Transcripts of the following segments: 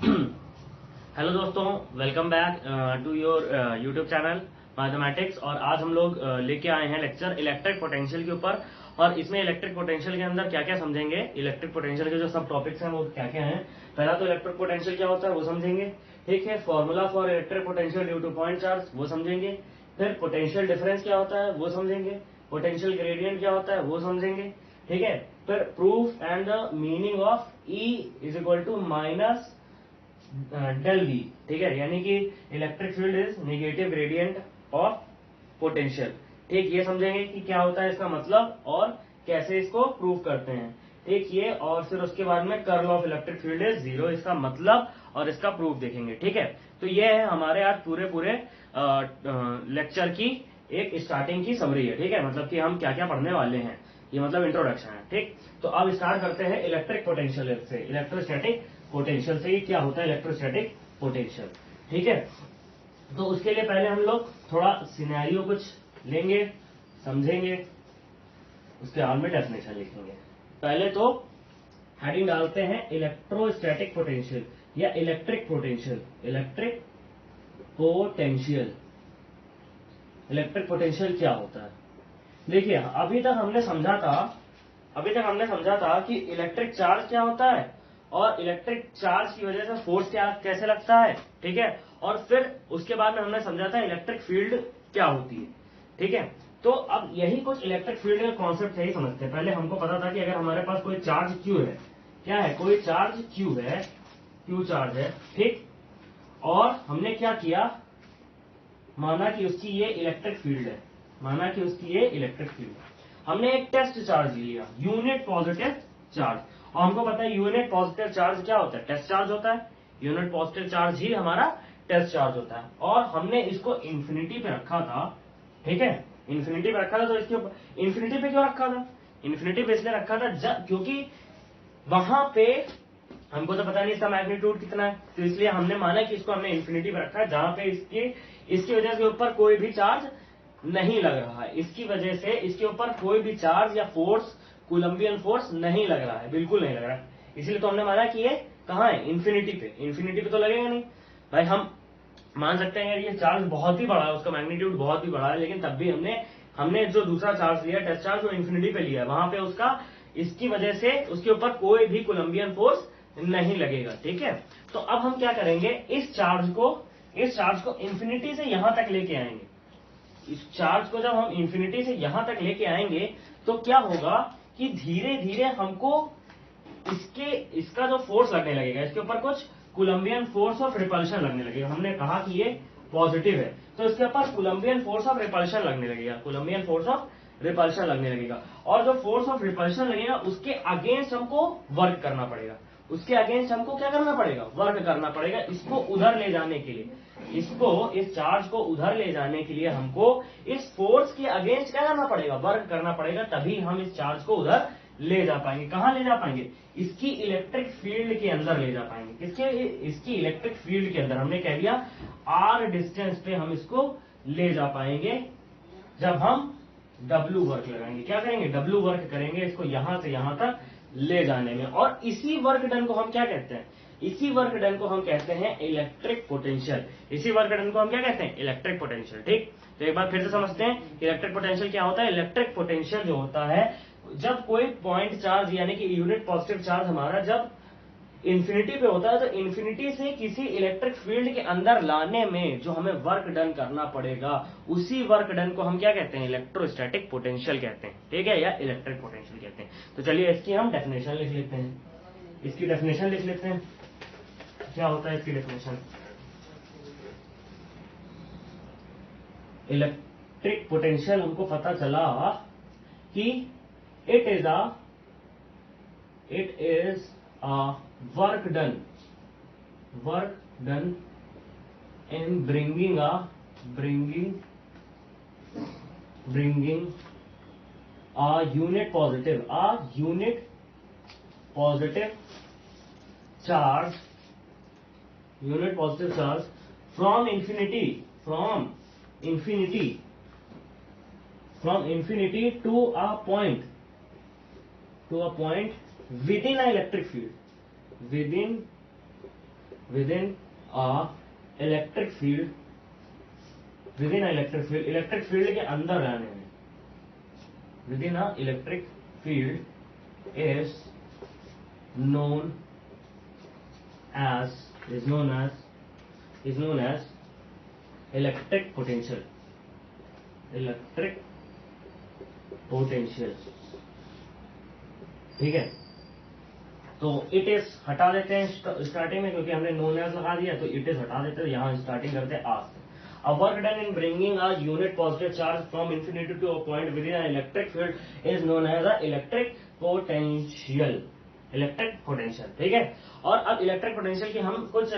Hello दोस्तों, welcome back to your YouTube channel mathematics. और आज हम लोग लेके आए हैं लेक्चर इलेक्ट्रिक पोटेंशियल के ऊपर। और इसमें इलेक्ट्रिक पोटेंशियल के अंदर क्या क्या समझेंगे, इलेक्ट्रिक पोटेंशियल के जो सब टॉपिक्स हैं वो क्या क्या हैं। पहला तो इलेक्ट्रिक पोटेंशियल क्या होता है वो समझेंगे, ठीक है। Formula for electric potential due two point charge वो समझेंगे। फिर पोटेंशियल डिफरेंस क्या होता है वो समझेंगे। पोटेंशियल ग्रेडियंट क्या होता है वो समझेंगे, ठीक है। फिर proof and the meaning of E is equal to minus del V, ठीक है। यानी कि electric field is negative gradient of potential, ठीक। ये समझेंगे कि क्या होता है इसका मतलब और कैसे इसको प्रूव करते हैं, ठीक ये। और फिर उसके बाद में curl of electric field is zero, इसका मतलब और इसका प्रूफ देखेंगे, ठीक है। तो ये है हमारे आज पूरे लेक्चर की एक स्टार्टिंग की समरी है, ठीक है। मतलब कि हम क्या क्या पढ़ने वाले हैं, ये मतलब इंट्रोडक्शन है, ठीक। तो अब स्टार्ट करते हैं इलेक्ट्रिक पोटेंशियल से, इलेक्ट्रोस्टैटिक पोटेंशियल से। ये क्या होता है इलेक्ट्रोस्टैटिक पोटेंशियल, ठीक है। तो उसके लिए पहले हम लोग थोड़ा सिनेरियो कुछ लेंगे, समझेंगे, उसके बाद में डेफिनेशन लिखेंगे। पहले तो हेडिंग डालते हैं इलेक्ट्रोस्टैटिक पोटेंशियल या electric potential. Electric potential, electric potential क्या होता है। देखिए अभी तक हमने समझा था कि इलेक्ट्रिक चार्ज क्या होता है और इलेक्ट्रिक चार्ज की वजह से फोर्स क्या कैसे लगता है, ठीक है। और फिर उसके बाद में हमने समझा था इलेक्ट्रिक फील्ड क्या होती है, ठीक है। तो अब यही कुछ इलेक्ट्रिक फील्ड का कॉन्सेप्ट यही समझते हैं। पहले हमको पता था कि अगर हमारे पास कोई चार्ज क्यू है, क्या है, कोई चार्ज क्यू है, क्यू चार्ज है, ठीक। और हमने क्या किया, माना कि उसकी ये इलेक्ट्रिक फील्ड है, माना कि उसकी ये इलेक्ट्रिक फील्ड है। हमने एक टेस्ट चार्ज लिया, यूनिट पॉजिटिव चार्ज। और हमको पता है यूनिट पॉजिटिव चार्ज क्या होता है, टेस्ट चार्ज होता है। यूनिट पॉजिटिव चार्ज ही हमारा टेस्ट चार्ज होता है। और हमने इसको इंफिनिटी पे रखा था, ठीक है। इंफिनिटी पे रखा था, तो इसके ऊपर इंफिनिटी पे क्यों रखा था, इंफिनिटी पे इसलिए रखा था क्योंकि वहां पे हमको तो पता नहीं इसका मैग्नीट्यूड कितना है, तो इसलिए हमने माना कि इसको हमने इंफिनिटी पे रखा है, जहां पे इसकी वजह से ऊपर कोई भी चार्ज नहीं लग रहा है। इसकी वजह से इसके ऊपर कोई भी चार्ज या फोर्स, कोलंबियन फोर्स नहीं लग रहा है, बिल्कुल नहीं लग रहा है। इसलिए तो हमने माना कि ये कहाँ है, इंफिनिटी पे। इंफिनिटी पे तो लगेगा नहीं भाई। हम मान सकते हैं यार ये चार्ज बहुत ही बड़ा है, उसका मैग्नीट्यूड बहुत ही बड़ा है, लेकिन तब भी हमने जो दूसरा चार्ज लिया, टेस्ट चार्ज, वो इंफिनिटी पे लिया, वहां पे उसका, इसकी वजह से उसके ऊपर कोई भी कोलंबियन फोर्स नहीं लगेगा, ठीक है। तो अब हम क्या करेंगे, इस चार्ज को इंफिनिटी से यहां तक लेके आएंगे। इस चार्ज को जब हम इंफिनिटी से यहां तक लेके आएंगे तो क्या होगा कि धीरे धीरे हमको इसका जो फोर्स लगने लगेगा, इसके ऊपर कुछ कोलंबियन फोर्स ऑफ रिपल्शन लगने लगेगा। हमने कहा कि ये पॉजिटिव है, तो इसके ऊपर कोलंबियन फोर्स ऑफ रिपल्शन लगने लगेगा, कोलंबियन फोर्स ऑफ रिपल्शन लगने लगेगा। और जो फोर्स ऑफ रिपल्शन लगेगा उसके अगेंस्ट हमको वर्क करना पड़ेगा, उसके अगेंस्ट हमको क्या करना पड़ेगा, वर्क करना पड़ेगा। इसको उधर ले जाने के लिए, इस चार्ज को उधर ले जाने के लिए हमको इस फोर्स के अगेंस्ट क्या करना पड़ेगा, वर्क करना पड़ेगा। तभी हम इस चार्ज को उधर ले जा पाएंगे। कहां ले जा पाएंगे, इसकी इलेक्ट्रिक फील्ड के अंदर ले जा पाएंगे। इसकी इलेक्ट्रिक फील्ड के अंदर, हमने कह दिया आर डिस्टेंस पे हम इसको ले जा पाएंगे जब हम W वर्क लगाएंगे। क्या करेंगे, W वर्क करेंगे इसको यहां से यहां तक ले जाने में। और इसी वर्क डन को हम क्या कहते हैं, इसी वर्क डन को हम कहते हैं इलेक्ट्रिक पोटेंशियल। इसी वर्क डन को हम क्या कहते हैं, इलेक्ट्रिक पोटेंशियल, ठीक। तो एक बार फिर से समझते हैं इलेक्ट्रिक पोटेंशियल क्या होता है। इलेक्ट्रिक पोटेंशियल जो होता है, जब कोई पॉइंट चार्ज यानी कि यूनिट पॉजिटिव चार्ज हमारा जब इंफिनिटी पे होता है, तो इंफिनिटी से किसी इलेक्ट्रिक फील्ड के अंदर लाने में जो हमें वर्क डन करना पड़ेगा, उसी वर्क डन को हम क्या कहते हैं, इलेक्ट्रोस्टैटिक पोटेंशियल कहते हैं, ठीक है, या इलेक्ट्रिक पोटेंशियल कहते हैं। तो चलिए इसकी हम डेफिनेशन लिख लेते हैं, इसकी डेफिनेशन लिख लेते हैं। क्या होता है इसकी डेफिनेशन, इलेक्ट्रिक पोटेंशियल हमको पता चला कि it is a work done in bringing a unit positive charge from infinity to a point within an electric field, within within a electric field, electric field के अंदर रहने में, within a electric field is known as electric potential. ठीक है, तो it is हटा देते हैं स्टार्टिंग में, क्योंकि हमने नोन एज लगा दिया, तो इट इज हटा देते हैं, यहाँ स्टार्टिंग करते हैं आज से. A work done in bringing a unit positive charge from infinity to a point within an electric field is known as a electric potential. ठीक है. और अब इलेक्ट्रिक पोटेंशियल की हम कुछ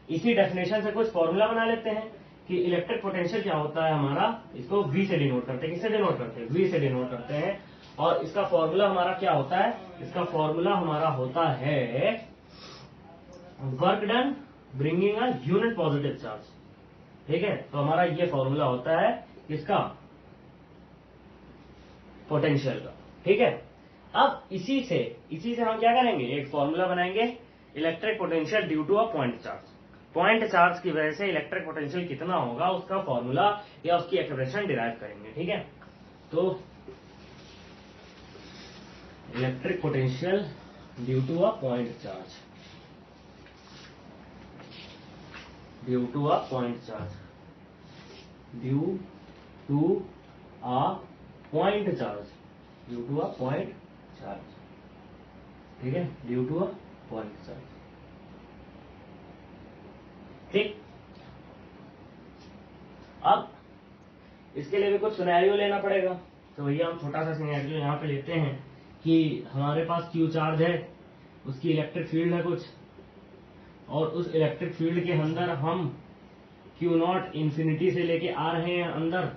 इसी डेफिनेशन से कुछ फॉर्मूला बना लेते हैं कि इलेक्ट्रिक पोटेंशियल क्या होता है हमारा. इसको V से डिनोट करते हैं. किससे डिनोट करते हैं? V से डिनोट करते हैं. और इसका फॉर्मूला हमारा क्या होता है? इसका फॉर्मूला हमारा होता है work done bringing a unit positive charge. ठीक है, तो हमारा ये फॉर्मूला होता है इसका पोटेंशियल का. ठीक है, अब इसी से हम क्या करेंगे, एक फॉर्मूला बनाएंगे electric potential due to a point charge. Point charge की वजह से इलेक्ट्रिक पोटेंशियल कितना होगा उसका फॉर्मूला या उसकी एक्सप्रेशन डिराइव करेंगे. ठीक है, तो electric potential due to a point charge, due to a point charge. ठीक है, due to a point charge. ठीक, अब इसके लिए भी कुछ सिनेरियो लेना पड़ेगा. तो भैया हम छोटा सा सिनेरियो यहाँ पे लेते हैं कि हमारे पास क्यू चार्ज है, उसकी इलेक्ट्रिक फील्ड है कुछ, और उस इलेक्ट्रिक फील्ड के अंदर हम Q0 इंफिनिटी से लेके आ रहे हैं अंदर,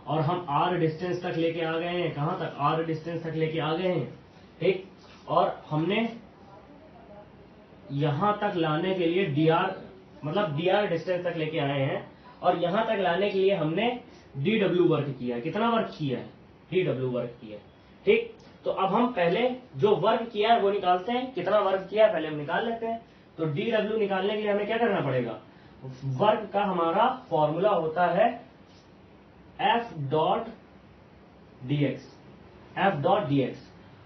और हम R डिस्टेंस तक लेके आ गए हैं. कहां तक? R डिस्टेंस तक लेके आ गए हैं. ठीक, और हमने यहां तक लाने के लिए dr डिस्टेंस तक लेके आए हैं, और यहां तक लाने के लिए हमने dw वर्क किया. कितना वर्क किया है? dw वर्क किया. ठीक, तो अब हम पहले जो वर्क किया है वो निकालते हैं. कितना वर्क किया है पहले हम निकाल लेते हैं. तो dw निकालने के लिए हमें क्या करना पड़ेगा? वर्क का हमारा फॉर्मूला होता है F डॉट dx.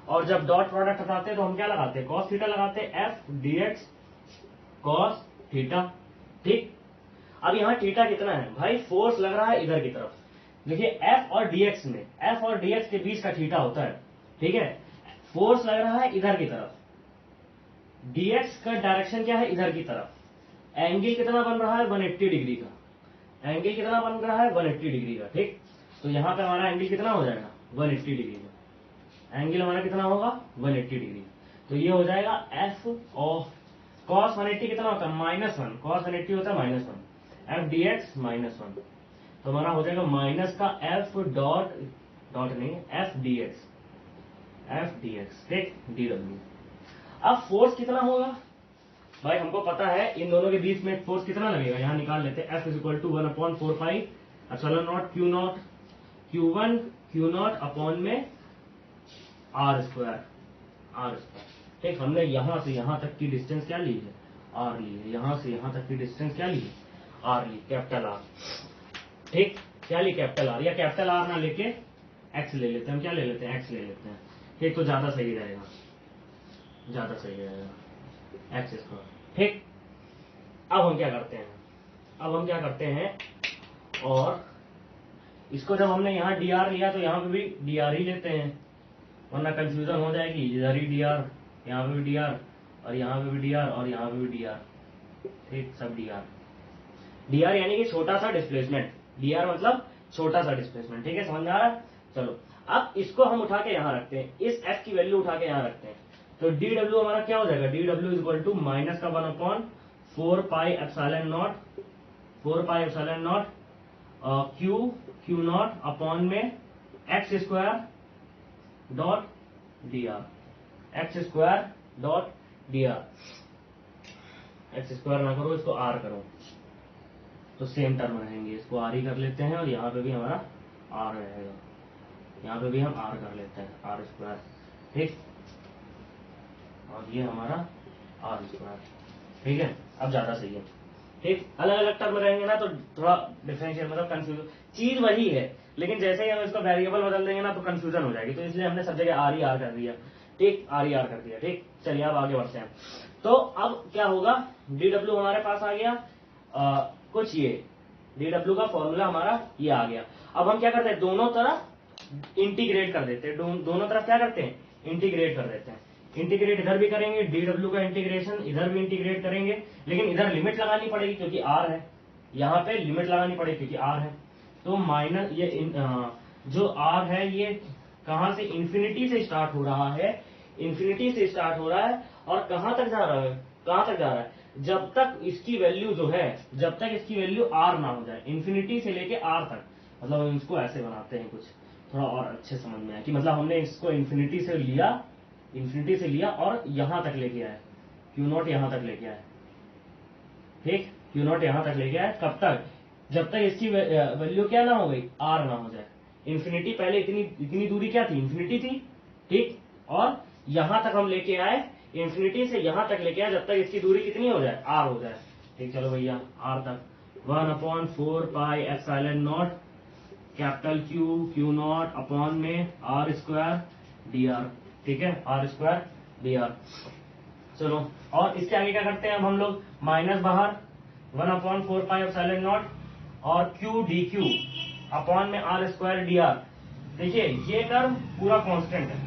और जब डॉट प्रोडक्ट हटाते हैं तो हम क्या लगाते हैं? कॉस थीटा लगाते हैं. F dx cos theta. ठीक, अब यहाँ थीटा कितना है भाई? फोर्स लग रहा है इधर की तरफ. देखिए F और dx के बीच का थीटा होता है. ठीक है, फोर्स लग रहा है इधर की तरफ, dx का डायरेक्शन क्या है? इधर की तरफ. एंगल कितना बन रहा है? 180 डिग्री का. एंगल कितना बन रहा है? 180 डिग्री का. ठीक, तो यहाँ पे हमारा एंगल कितना हो जाएगा? 180 डिग्री का. एंगल हमारा कितना होगा? 180 डिग्री. तो ये हो जाएगा F ऑफ cos 180 कितना होता है? -1. cos 180 होता है -1. F dx -1. तो हमारा हो जाएगा माइनस का F डॉट नहीं, F dx. ठीक, dw. अब फोर्स कितना होगा भाई? हमको पता है इन दोनों के बीच में फोर्स कितना लगेगा. यहाँ निकाल लेते हैं. F = 1/4π ε0 Q1 Q0 अपॉन में R². ठीक, हमने यहां से यहां तक की डिस्टेंस क्या ली है? R ली है. यहां से यहां तक की डिस्टेंस क्या ली है? R ली, कैपिटल R. ठीक, क्या ली? Capital R. या कैपिटल R ना लेके X ले लेते हैं. हम क्या ले लेते हैं? X ले लेते हैं. ठीक, तो ज्यादा सही रहेगा, x². ठीक, अब हम क्या करते हैं? और इसको जब हमने यहाँ dr लिया तो यहाँ पे भी dr ही लेते हैं, वरना कंफ्यूजन हो जाएगी. इधर ही dr, यहाँ पे भी dr, और यहाँ पे भी dr, और यहाँ पे भी dr. ठीक, सब dr यानी कि छोटा सा डिस्प्लेसमेंट. dr मतलब छोटा सा डिस्प्लेसमेंट. ठीक है, समझ में आ रहा है? चलो, अब इसको हम उठा के यहाँ रखते हैं. इस f की वैल्यू उठा के यहाँ रखते हैं. तो dw हमारा क्या हो जाएगा? dw = -1/4πε0 Q0 अपॉन में x² डॉट dr. x² ना करो, इसको r करो, तो सेम टर्म रहेंगे. इसको r ही कर लेते हैं, और यहाँ पे भी हमारा r रहेगा. यहाँ पे भी हम r कर लेते हैं, r². ठीक, और ये हमारा R². ठीक है, अब ज्यादा सही है। ठीक, अलग अलग टर्म रहेंगे ना तो थोड़ा डिफरेंशियल मतलब कंफ्यूजन, चीज वही है लेकिन जैसे ही हम इसको वेरिएबल बदल देंगे ना तो कंफ्यूजन हो जाएगी, तो इसलिए हमने सब जगह आर ई आर कर दिया। ठीक, आर ई आर कर दिया। ठीक, चलिए अब आगे बढ़ते हैं। तो अब क्या होगा, डी डब्ल्यू हमारे पास आ गया, कुछ ये डी डब्ल्यू का फॉर्मूला हमारा ये आ गया। अब हम क्या करते हैं, दोनों तरफ इंटीग्रेट कर देते हैं, दोनों तरफ क्या करते हैं, इंटीग्रेट कर देते हैं। इंटीग्रेट इधर भी करेंगे, डी डब्ल्यू का इंटीग्रेशन इधर भी इंटीग्रेट करेंगे, लेकिन इधर लिमिट लगानी पड़ेगी क्योंकि आर है, यहाँ पे लिमिट लगानी पड़ेगी क्योंकि आर है। तो माइनस ये जो आर है ये कहां से, इंफिनिटी से स्टार्ट हो रहा है, इंफिनिटी से स्टार्ट हो रहा है और कहां तक जा रहा है, कहां तक जा रहा है, जब तक इसकी वैल्यू जो है, जब तक इसकी वैल्यू आर ना हो जाए, इंफिनिटी से लेके आर तक। मतलब हम इसको ऐसे बनाते हैं कुछ थोड़ा और अच्छे समझ में आए कि मतलब हमने इसको इंफिनिटी से लिया, इंफिनिटी से लिया और यहां तक लेके आए, क्यू नॉट यहां तक लेके आए। ठीक, क्यू नॉट यहां तक लेके आए, कब तक, जब तक इसकी वैल्यू क्या ना हो गई, आर ना हो जाए। इंफिनिटी पहले इतनी दूरी क्या थी, इंफिनिटी थी। ठीक, और यहां तक हम लेके आए, इंफिनिटी से यहां तक लेके आए जब तक इसकी दूरी कितनी हो जाए, आर हो जाए। ठीक, चलो भैया आर तक 1/4 pi epsilon naught capital Q not upon में आर स्क्वायर डी आर। ठीक है, आर स्क्वायर डी आर। चलो, और इसके आगे क्या करते हैं अब हम लोग, माइनस बाहर 1/4 पाई एप्सिलॉन नॉट और क्यू डी क्यू अपॉन में आर स्क्वायर डी आर। देखिए ये टर्म पूरा कांस्टेंट है,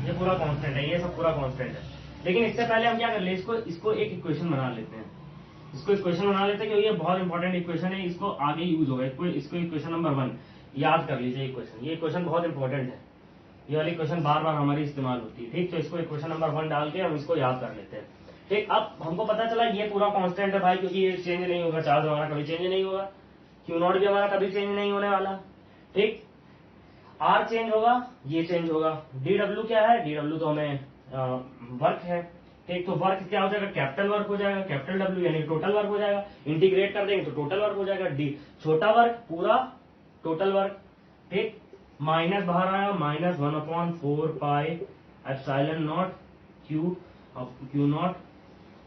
ये पूरा कांस्टेंट है, ये सब पूरा कांस्टेंट है। लेकिन इससे पहले हम क्या कर ले, इसको एक इक्वेशन बना लेते हैं, इसको इक्वेशन बना लेते हैं क्योंकि ये बहुत इंपॉर्टेंट इक्वेशन है, इसको आगे यूज होगा। इसको इक्वेशन नंबर 1 याद कर लीजिए इक्वेशन, ये इक्वेशन बहुत इंपॉर्टेंट है, ये वाली इक्वेशन बार बार हमारी इस्तेमाल होती है। ठीक, तो इसको इक्वेशन नंबर 1 डाल के हम इसको याद कर लेते हैं। ठीक, अब हमको पता चला ये पूरा कांस्टेंट है भाई, क्योंकि ये चेंज नहीं होगा, चार्ज हमारा कभी चेंज नहीं होगा, क्यू नॉट भी हमारा कभी चेंज नहीं होने वाला। ठीक, आर चेंज होगा, ये चेंज होगा। डी डब्ल्यू क्या है, डी डब्ल्यू तो हमें वर्क है। ठीक, तो वर्क क्या हो जाएगा, कैपिटल वर्क हो जाएगा, कैपिटल डब्ल्यू यानी टोटल वर्क हो जाएगा। इंटीग्रेट कर देंगे तो टोटल वर्क हो जाएगा, डी छोटा वर्क पूरा टोटल वर्क। ठीक, माइनस बाहर आया, minus 1/4 pi epsilon not Q not,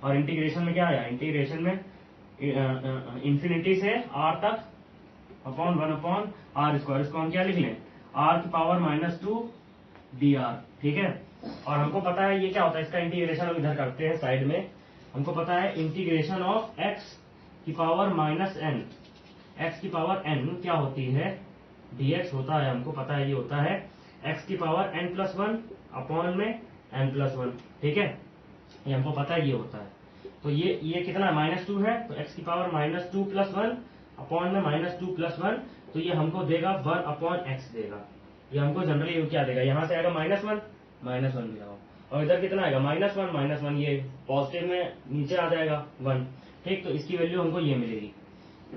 और इंटीग्रेशन में क्या आया, इंटीग्रेशन में इंफिनिटी से आर तक अपॉन 1/r स्क्वायर। इसको हम क्या लिख लें, r की पावर -2 dr। ठीक है, और हमको पता है ये क्या होता है, इसका इंटीग्रेशन हम इधर करते हैं साइड में। हमको पता है इंटीग्रेशन ऑफ x की पावर -n, x की पावर n क्या होती है, dx होता है, हमको पता है ये होता है x की पावर n+1 अपॉन में n+1। ठीक है, ये हमको पता है ये होता है। तो ये कितना -2 है, तो x की पावर -2 + 1 अपॉन में -2 + 1, तो ये हमको देगा 1/x देगा। ये हमको जनरली क्या देगा, यहाँ से आएगा -1 -1 भी लगाओ, और इधर कितना आएगा -1 -1, ये पॉजिटिव में नीचे आ जाएगा 1। ठीक, तो इसकी वैल्यू हमको ये मिलेगी,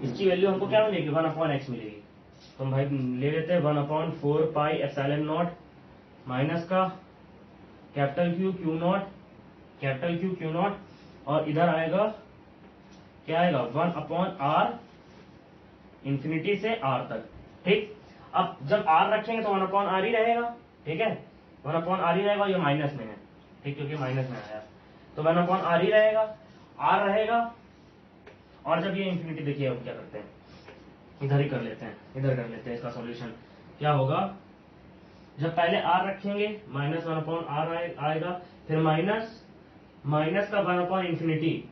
इसकी वैल्यू हमको क्या मिलेगी, 1/x मिलेगी। तो हम भाई ले लेते हैं 1/4 पाई एप्सिलॉन नॉट माइनस का capital Q not, capital Q not, और इधर आएगा क्या आएगा, 1/r इंफिनिटी से r तक। ठीक, अब जब r रखेंगे तो 1/r ही रहेगा। ठीक है, 1/r ही रहेगा, ये माइनस में है। ठीक, क्योंकि माइनस में आया तो 1/r ही रहेगा, r रहेगा। और जब ये इंफिनिटी, देखिए अब क्या करते हैं, इधर ही कर लेते हैं, इधर कर लेते हैं। इसका सॉल्यूशन क्या होगा, जब पहले r रखेंगे -1/r आएगा, फिर माइनस का 1/इंफिनिटी,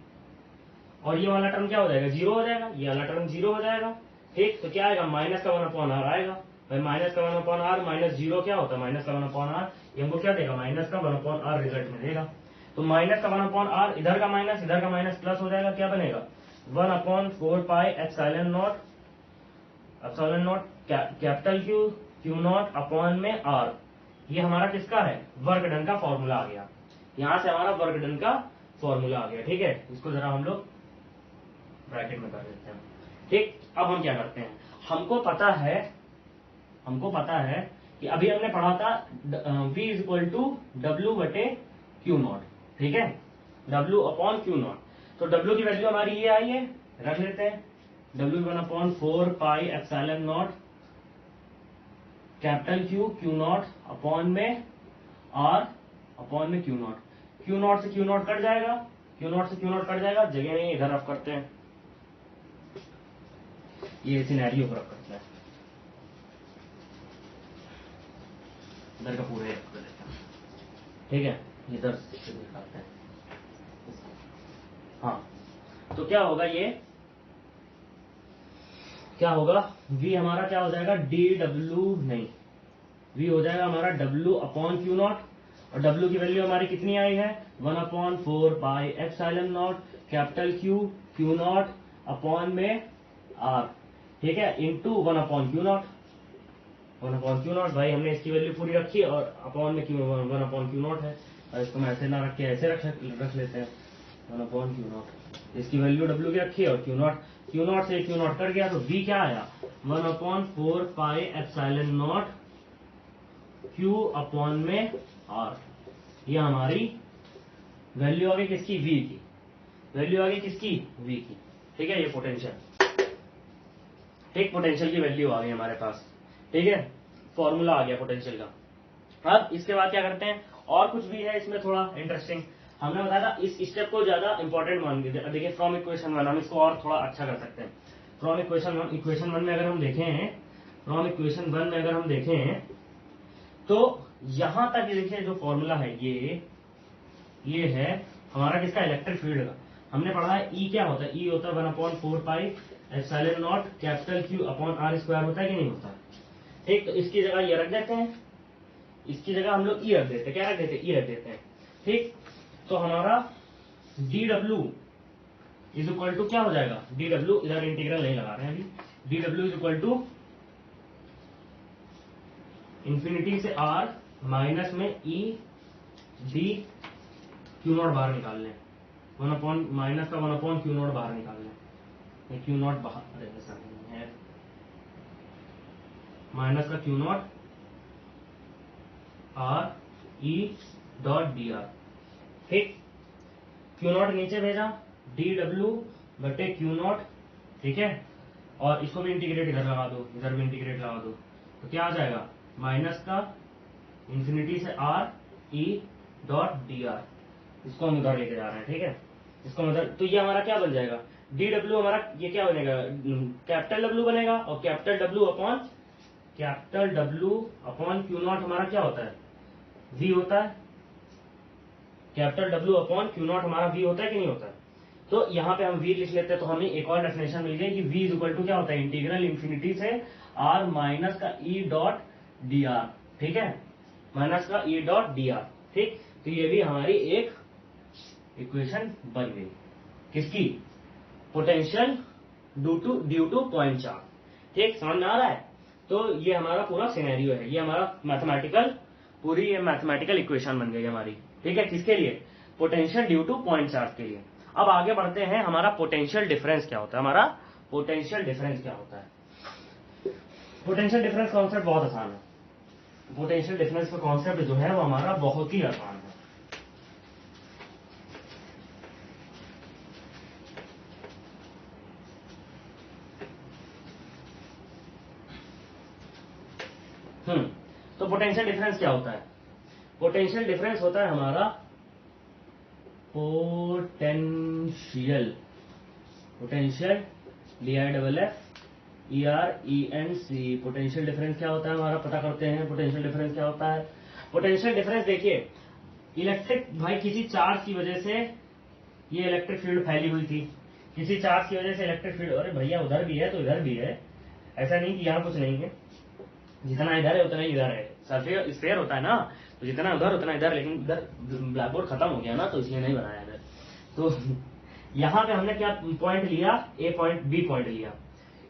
और ये वाला टर्म क्या हो जाएगा, 0 हो जाएगा, ये वाला टर्म 0 हो जाएगा। ठीक, तो क्या आएगा, माइनस का 1/r आएगा। भाई माइनस का 1/r -0 क्या होता है, माइनस का 1/r, ये हमको क्या देगा, माइनस का 1/r रिजल्ट में देगा। तो माइनस का 1/r, इधर का माइनस प्लस हो जाएगा, क्या बनेगा 1/4 pi epsilon naught capital Q not upon में r। ये हमारा किसका है, वर्क डन का फॉर्मूला आ गया, यहां से हमारा वर्क डन का फॉर्मूला आ गया। ठीक है, इसको जरा हम लोग ब्रैकेट में कर देते हैं। ठीक, अब हम क्या करते हैं, हमको पता है कि अभी हमने पढ़ा था v = W/Q0। ठीक है, W/Q0, तो W की वैल्यू हमारी ये आई है, रख लेते हैं, W 1/4 pi epsilon naught capital Q not upon में r अपॉन में क्यू नॉट से क्यू नॉट कट जाएगा, क्यू नॉट से क्यू नॉट कट जाएगा, जगह नहीं इधर रफ करते हैं, ये सिनेरियो को रफ करते हैं, इधर का पूरे रफ कर देते हैं, ठीक है, इधर से निकालते हैं। हाँ, तो क्या होगा, ये क्या होगा, v हमारा क्या हो जाएगा, dw नहीं, v हो जाएगा हमारा w अपॉन क्यू नॉट, और w की वैल्यू हमारी कितनी आई है, 1/4 pi epsilon naught capital Q not upon में r, ठीक है, इंटू 1/क्यू नॉट, 1/क्यू नॉट। भाई हमने इसकी वैल्यू पूरी रखी और अपॉन में क्यू 1/क्यू नॉट है, और इसको मैं ऐसे ना रख के ऐसे रख लेते हैं 1/क्यू नॉट, इसकी वैल्यू w की रखी और क्यू नॉट से क्यू नॉट कट गया, तो v क्या आया, 1/4 pi epsilon not q upon में r, ये हमारी वैल्यू आ गई किसकी, v की वैल्यू आ गई, किसकी, v की, ठीक है, ये पोटेंशियल, ठीक, पोटेंशियल की वैल्यू आ गई हमारे पास, ठीक है, फॉर्मूला आ गया पोटेंशियल का। अब इसके बाद क्या करते हैं, और कुछ भी है इसमें थोड़ा इंटरेस्टिंग, हमने बताया था इस स्टेप को ज्यादा इंपॉर्टेंट मान लीजिए। देखिए फ्रॉम इक्वेशन 1 हम इसको और थोड़ा अच्छा कर सकते हैं। फ्रॉम इक्वेशन 1 में अगर हम देखें, फ्रॉम इक्वेशन 1 में अगर हम देखें तो यहां तक देखिए जो फॉर्मूला है ये है हमारा किसका, इलेक्ट्रिक फील्ड का। हमने पढ़ा है ई क्या होता है, ई होता है 1/4 pi epsilon naught capital Q upon R square, होता है कि नहीं होता, ठीक। तो इसकी जगह ये रख देते हैं, इसकी जगह हम लोग ई रख देते हैं, क्या रख देते हैं, ई रख देते हैं, ठीक। तो हमारा dw इज इक्वल टू क्या हो जाएगा, dw इधर इंटीग्रल नहीं लगा रहे हैं अभी, dw is equal to infinity से r माइनस में ई डी क्यू नॉट बाहर निकाल लें, माइनस का 1/क्यू नॉट बाहर निकाल लें, क्यू नॉट बाहर ऐसा नहीं है, माइनस का Q not R E dot D are, ठीक। क्यू नॉट नीचे भेजा, डी डब्ल्यू बटे क्यू नॉट, ठीक है, और इसको भी इंटीग्रेट इधर लगा दो, इधर भी इंटीग्रेट लगा दो, तो क्या आ जाएगा, माइनस का इंफिनिटी से R E dot D are, इसको हम उधर लेके जा रहे हैं, ठीक है, इसको उधर, तो ये हमारा क्या बन जाएगा, डी डब्ल्यू हमारा ये क्या बनेगा, कैपिटल डब्ल्यू बनेगा, और capital W upon Q not हमारा क्या होता है, v होता है, capital W upon Q not हमारा v होता है कि नहीं होता है। तो यहाँ पे हम v लिख लेते हैं, तो हमें एक और डेफिनेशन मिल गई कि v इज इक्वल टू क्या होता है, इंटीग्रल इंफिनिटी से r माइनस का e डॉट डी आर, ठीक है, माइनस का e डॉट डी आर, ठीक। तो ये भी हमारी एक इक्वेशन बन गई, किसकी, potential due two point charge, ठीक, समझ में आ रहा है। तो ये हमारा पूरा सिनेरियो है, ये हमारा पूरी ये मैथमेटिकल इक्वेशन बन गई हमारी, ठीक है, किसके लिए, potential due two point charge के लिए। अब आगे बढ़ते हैं, हमारा पोटेंशियल डिफरेंस क्या होता है, हमारा पोटेंशियल डिफरेंस क्या होता है। पोटेंशियल डिफरेंस कॉन्सेप्ट बहुत आसान है, पोटेंशियल डिफरेंस का कॉन्सेप्ट जो है वो हमारा बहुत ही आसान है। तो पोटेंशियल डिफरेंस क्या होता है, पोटेंशियल डिफरेंस होता है हमारा पोटेंशियल DIFFERENC, पोटेंशियल डिफरेंस क्या होता है हमारा, पता करते हैं पोटेंशियल डिफरेंस क्या होता है। पोटेंशियल डिफरेंस देखिए, इलेक्ट्रिक, भाई किसी चार्ज की वजह से ये इलेक्ट्रिक फील्ड फैली हुई थी, किसी चार्ज की वजह से इलेक्ट्रिक फील्ड, अरे भैया उधर भी है तो इधर भी है, ऐसा नहीं कि यहाँ कुछ नहीं है, जितना इधर है उतना ही इधर है, स्फीयर होता है ना, तो जितना उधर उतना इधर, लेकिन इधर ब्लैक बोर्ड खत्म हो गया ना, तो इसलिए नहीं बनाया इधर। तो यहाँ पे हमने क्या पॉइंट लिया, ए पॉइंट बी पॉइंट लिया,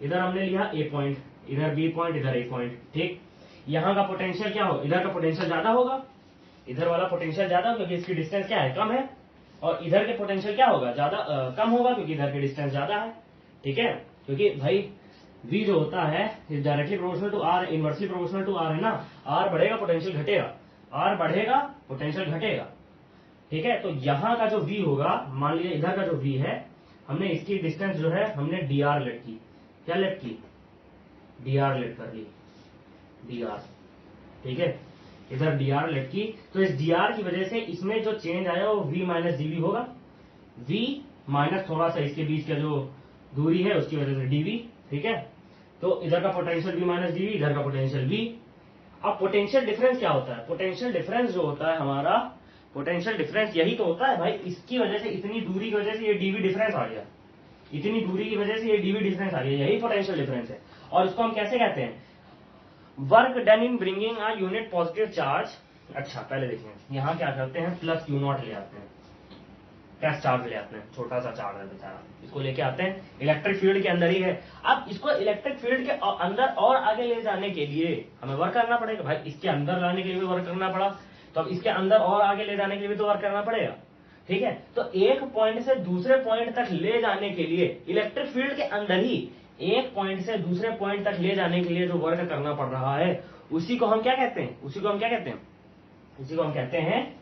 इधर हमने लिया ए पॉइंट, इधर बी पॉइंट, इधर ए पॉइंट, ठीक। यहाँ का पोटेंशियल क्या हो, इधर का पोटेंशियल ज्यादा होगा, इधर वाला पोटेंशियल ज्यादा, क्योंकि इसकी डिस्टेंस क्या है, कम है, और इधर के पोटेंशियल क्या होगा, ज्यादा कम होगा, क्योंकि इधर के डिस्टेंस ज्यादा है, ठीक है। क्योंकि भाई v जो होता है directly proportional to r, inversely proportional to r है ना, r बढ़ेगा पोटेंशियल घटेगा, r बढ़ेगा पोटेंशियल घटेगा, ठीक है। तो यहाँ का जो v होगा, मान लीजिए इधर का जो v है, हमने इसकी डिस्टेंस जो है हमने dr लेट की, क्या लेट की, dr लेट कर ली, dr, ठीक है, इधर dr लेट की, तो इस dr की वजह से इसमें जो चेंज आया वो v माइनस dv होगा, v माइनस थोड़ा सा इसके बीच का जो दूरी है उसकी वजह से dv, ठीक है। तो इधर का पोटेंशियल v माइनस dv, इधर का पोटेंशियल v। अब पोटेंशियल डिफरेंस क्या होता है? पोटेंशियल डिफरेंस जो होता है हमारा, पोटेंशियल डिफरेंस यही तो होता है भाई, इसकी वजह से, इतनी दूरी की वजह से ये dv डिफरेंस आ गया, इतनी दूरी की वजह से ये dv डिफरेंस आ गया, यही पोटेंशियल डिफरेंस है। और इसको हम कैसे कहते हैं? Work done in bringing a unit positive charge. अच्छा पहले देखें, यहाँ क्या करते हैं, प्लस क्यू नॉट ले आते हैं, टेस्ट चार्ज ले आते हैं, छोटा सा चार्ज है बेचारा, इसको लेके आते हैं, इलेक्ट्रिक फील्ड के अंदर ही है। अब इसको इलेक्ट्रिक फील्ड के अंदर और आगे ले जाने के लिए हमें वर्क करना पड़ेगा भाई, इसके अंदर लाने के लिए भी वर्क करना पड़ा, तो अब इसके अंदर और आगे ले जाने के लिए भी तो वर्क करना पड़ेगा, ठीक है। तो एक पॉइंट से दूसरे पॉइंट तक ले जाने के लिए इलेक्ट्रिक फील्ड के अंदर ही एक पॉइंट से दूसरे पॉइंट तक ले जाने के लिए जो वर्क करना पड़ रहा है, उसी को हम क्या कहते हैं? उसी को हम क्या कहते हैं? उसी को हम कहते हैं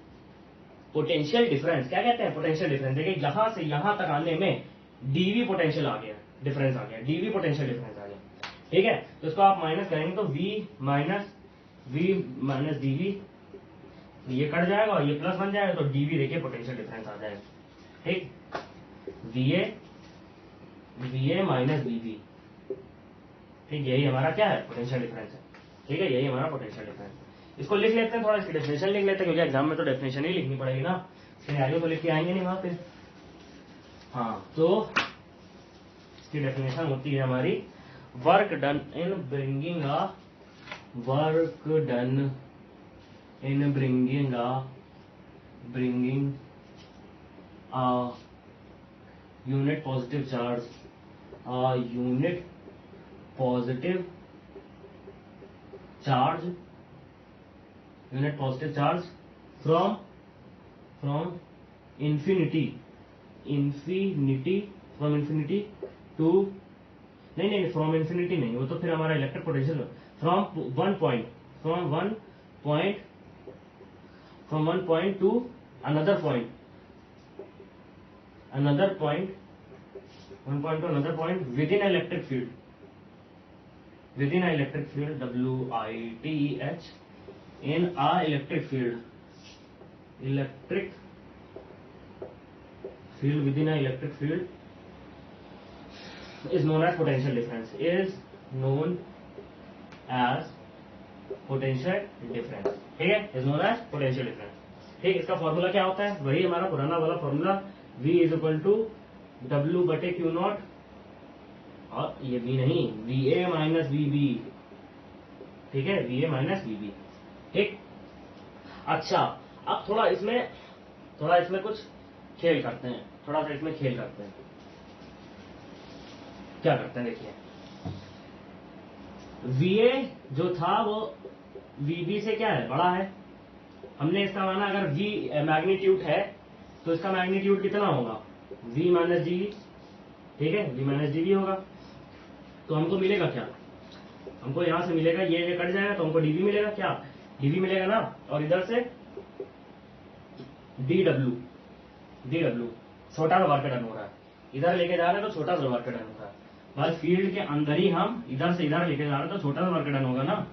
पोटेंशियल डिफरेंस। क्या कहते हैं? Potential difference. देखिए यहां से यहां तक आने में डीवी पोटेंशियल आ गया, डिफरेंस आ गया, डीवी पोटेंशियल डिफरेंस आ गया, ठीक है। तो इसको आप माइनस करेंगे तो v माइनस dv, ये कट जाएगा और ये प्लस बन जाएगा, तो dv देखिए पोटेंशियल डिफरेंस आ जाएगा, ठीक। va माइनस dv, ठीक, यही हमारा क्या है? पोटेंशियल डिफरेंस है, ठीक है, यही हमारा पोटेंशियल डिफरेंस। इसको लिख लेते हैं, थोड़ा इसकी डेफिनेशन लिख लेते हैं, क्योंकि एग्जाम में तो डेफिनेशन ही लिखनी पड़ेगी ना, सिनेरियो तो लिख के आएंगे नहीं वहां पे। हाँ, तो इसकी डेफिनेशन होती है हमारी, work done in bringing a unit positive charge from infinity to, नहीं, फ्रॉम इंफिनिटी नहीं, वो तो फिर हमारा electric potential, from one point to another point, within electric field, WITEH, in a electric field within a electric field is known as potential difference, ठीक है, is known as potential difference, ठीक। इसका formula क्या होता है? वही हमारा पुराना वाला formula, V is equal to W/Q0, और ये V नहीं, VA माइनस VB, ठीक है, VA माइनस VB, ठीक। अच्छा, अब थोड़ा इसमें कुछ खेल करते हैं, थोड़ा सा इसमें खेल करते हैं। क्या करते हैं देखिए, VA जो था वो VB से क्या है? बड़ा है। हमने इसका माना अगर V मैग्नीट्यूड है तो इसका मैग्नीट्यूड कितना होगा? V माइनस dV, ठीक है, V माइनस dV होगा। तो हमको मिलेगा क्या? हमको यहां से मिलेगा, ये कट जाएगा तो हमको dV मिलेगा, क्या dV मिलेगा ना, और इधर से dW, छोटा सा वर्क डन हो रहा है, इधर लेके जा रहे हैं तो छोटा सा वर्क डन हो रहा है, बस फील्ड के अंदर ही हम इधर से इधर लेके जा रहे हैं तो छोटा सा वर्क डन होगा ना,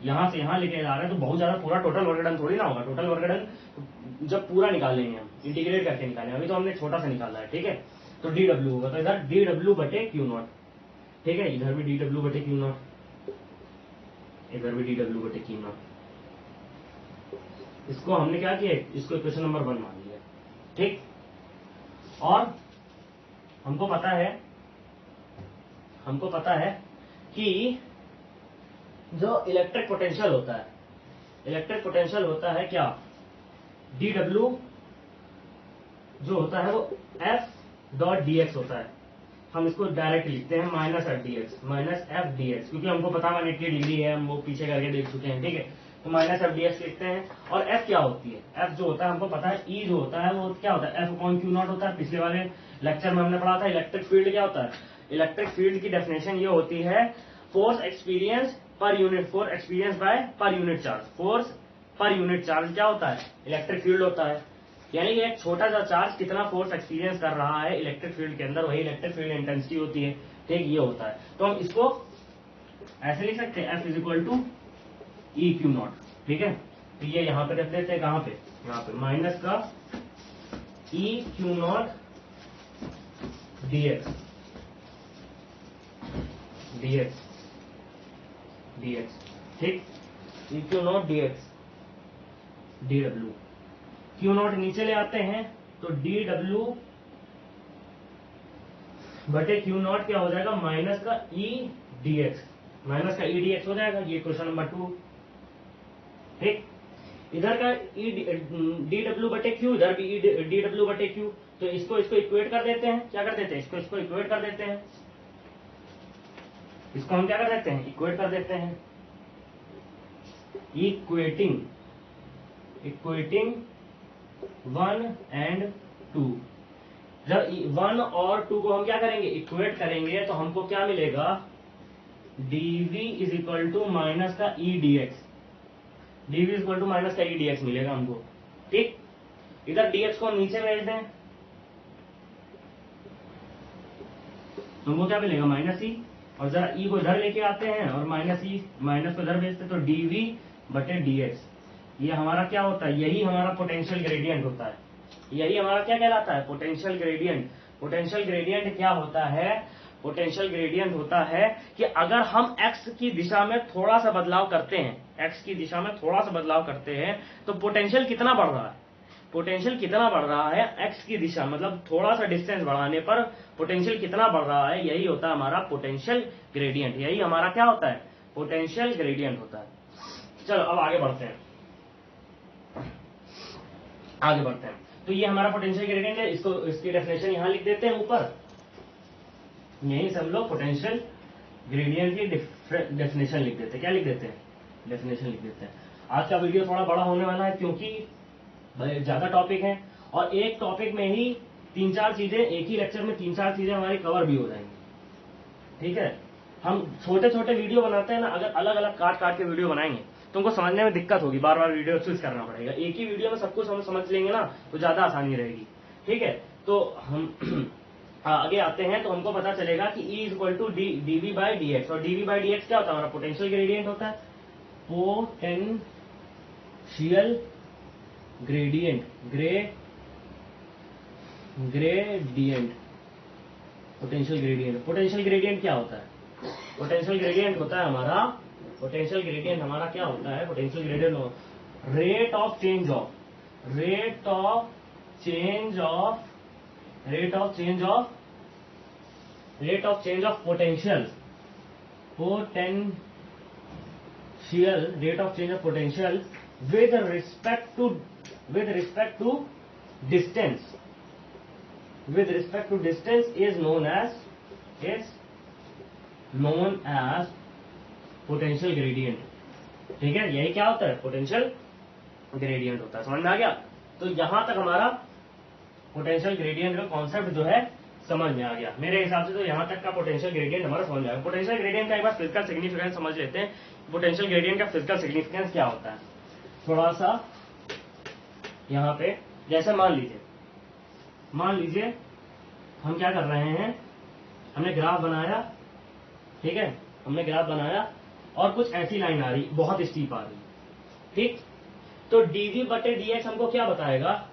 यहां से यहां लेके जा रहे हैं तो बहुत ज्यादा पूरा टोटल वर्क डन थोड़ी ना होगा। टोटल वर्क डन जब पूरा निकालेंगे हम, इंटीग्रेट करके निकालेंगे, अभी तो हमने छोटा सा निकाला है, ठीक है। तो dW होगा, तो इधर dW/Q0, ठीक है, इधर भी dW/Q0, इधर भी dW/Q0। इसको हमने क्या किया? इसको इक्वेशन नंबर 1 मान लिया, ठीक। और हमको पता है कि जो इलेक्ट्रिक पोटेंशियल होता है क्या? dW जो होता है वो F.dx होता है। हम इसको डायरेक्ट लिखते हैं -FDX, क्योंकि हमको पता 180 डिग्री है, हम वो पीछे करके देख चुके हैं, ठीक है। तो -FDX लिखते हैं। और F क्या होती है? F जो होता है हमको पता है, E जो होता है वो क्या होता है? F/Q0 होता है। पिछले वाले लेक्चर में हमने पढ़ा था इलेक्ट्रिक फील्ड क्या होता है। इलेक्ट्रिक फील्ड की डेफिनेशन ये होती है, force experience per unit, force experience by per unit charge. Force per unit charge क्या होता है? इलेक्ट्रिक फील्ड होता है। यानी कि एक छोटा सा चार्ज कितना फोर्स एक्सपीरियंस कर रहा है इलेक्ट्रिक फील्ड के अंदर, वही इलेक्ट्रिक फील्ड इंटेंसिटी होती है, ठीक, ये होता है। तो हम इसको ऐसे लिख सकते हैं, F = EQ0, ठीक है। तो ये यहाँ पे रख देते हैं, कहाँ पे? यहाँ पे माइनस का EQ0 dx dx dx, ठीक, Q not dx dw, Q not नीचे ले आते हैं तो dw बटे Q नॉट क्या हो जाएगा, माइनस का E dx, माइनस का E dx हो जाएगा। ये क्वेश्चन नंबर 2, ठीक। इधर का dw बटे Q, इधर भी dw बटे Q, तो इसको इक्वेट कर देते हैं। क्या कर देते हैं, इसको इक्वेट कर देते हैं। इसको हम क्या कर देते हैं, इक्वेट कर देते हैं। इक्वेटिंग 1 एंड 2, जब 1 और 2 को हम क्या करेंगे, इक्वेट करेंगे, तो हमको क्या मिलेगा, dv is equal to minus का E dx, dv is equal to minus का ई dx मिलेगा हमको, ठीक। इधर dx को हम नीचे भेज दें, हमको क्या मिलेगा, माइनस ई, और जरा ई को इधर लेके आते हैं और माइनस ई, माइनस को इधर भेजते, तो dv बटे dx, ये हमारा क्या होता है, यही हमारा पोटेंशियल ग्रेडियंट होता है। यही हमारा क्या कहलाता है, पोटेंशियल ग्रेडियंट। पोटेंशियल ग्रेडियंट क्या होता है, पोटेंशियल ग्रेडियंट होता है कि अगर हम x की दिशा में थोड़ा सा बदलाव करते हैं, x की दिशा में थोड़ा सा बदलाव करते हैं, तो पोटेंशियल कितना बढ़ रहा है, पोटेंशियल कितना बढ़ रहा है, x की दिशा, मतलब थोड़ा सा डिस्टेंस बढ़ाने पर पोटेंशियल कितना बढ़ रहा है, यही होता है हमारा पोटेंशियल ग्रेडियंट। यही हमारा क्या होता है, पोटेंशियल ग्रेडियंट होता है। चलो अब आगे बढ़ते हैं, आगे बढ़ते हैं। तो ये हमारा पोटेंशियल ग्रेडियंट है, इसकी डेफिनेशन यहां लिख देते हैं ऊपर, यहीं से हम लोग पोटेंशियल ग्रेडियंट की डेफिनेशन लिख देते हैं। क्या लिख देते हैं, डेफिनेशन लिख देते हैं। आज का वीडियो थोड़ा बड़ा होने वाला है क्योंकि ज्यादा टॉपिक है, और एक टॉपिक में ही 3-4 चीजें, एक ही लेक्चर में 3-4 चीजें हमारी कवर भी हो जाएंगी, ठीक है। हम छोटे छोटे वीडियो बनाते हैं ना, अगर अलग अलग काट के वीडियो बनाएंगे तो उनको समझने में दिक्कत होगी, बार बार वीडियो स्विच करना पड़ेगा। एक ही वीडियो में सब कुछ हम समझ लेंगे ना तो ज्यादा आसानी रहेगी, ठीक है। तो हम आगे आते हैं, तो हमको पता चलेगा कि E is equal to dv by dx, और dv बाई dx क्या होता है, हमारा पोटेंशियल ग्रेडियंट होता है। Potential gradient, gradient, potential gradient. Potential gradient क्या होता है, पोटेंशियल ग्रेडियंट होता है हमारा, पोटेंशियल ग्रेडियंट हमारा क्या होता है, potential gradient rate of change of, rate of change of potential, rate of change of potential with respect to distance, with respect to distance is known as potential gradient, ठीक है। यही क्या होता है, पोटेंशियल ग्रेडियंट होता है। समझ में आ गया। तो यहां तक हमारा पोटेंशियल ग्रेडियंट का कॉन्सेप्ट जो है समझ में आ गया। मेरे हिसाब से तो यहां तक का पोटेंशियल ग्रेडियंट हमारा समझ में आ गया। पोटेंशियल ग्रेडियंट का एक बार फिजिकल सिग्निफिकेंस समझ लेते हैं। पोटेंशियल ग्रेडियंट का फिजिकल सिग्निफिकेंस क्या होता है, थोड़ा सा यहां पे, जैसे मान लीजिए हम क्या कर रहे हैं, हमने ग्राफ बनाया, ठीक है, हमने ग्राफ बनाया और कुछ ऐसी लाइन आ रही, बहुत स्टीप आ रही, ठीक। तो dv बटे dx हमको क्या बताएगा,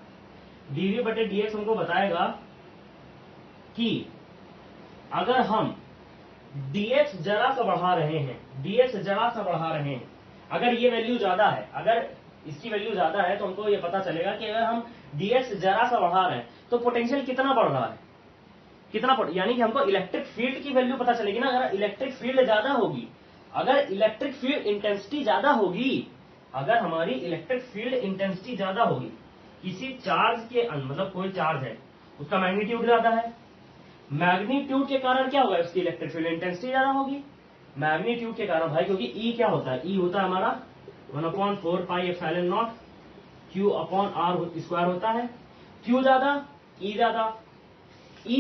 dv बटे dx हमको बताएगा कि अगर हम dx जरा सा बढ़ा रहे हैं, अगर ये वैल्यू ज्यादा है, अगर इसकी वैल्यू ज्यादा है, तो हमको ये पता चलेगा कि अगर हम dx जरा सा बढ़ा रहे हैं तो पोटेंशियल कितना बढ़ रहा है, यानी कि हमको इलेक्ट्रिक फील्ड की वैल्यू पता चलेगी ना। अगर इलेक्ट्रिक फील्ड ज्यादा होगी, अगर इलेक्ट्रिक फील्ड इंटेंसिटी ज्यादा होगी, अगर हमारी इलेक्ट्रिक फील्ड इंटेंसिटी ज्यादा होगी, किसी चार्ज के, मतलब कोई चार्ज है, उसका मैग्नीट्यूड ज्यादा है, मैग्नीट्यूड के कारण क्या होगा, उसकी इलेक्ट्रिक फील्ड इंटेंसिटी ज्यादा होगी, मैग्नीट्यूड के कारण भाई, क्योंकि E क्या होता है, E होता है हमारा 1/4 pi epsilon not Q upon R square होता है। Q ज्यादा, E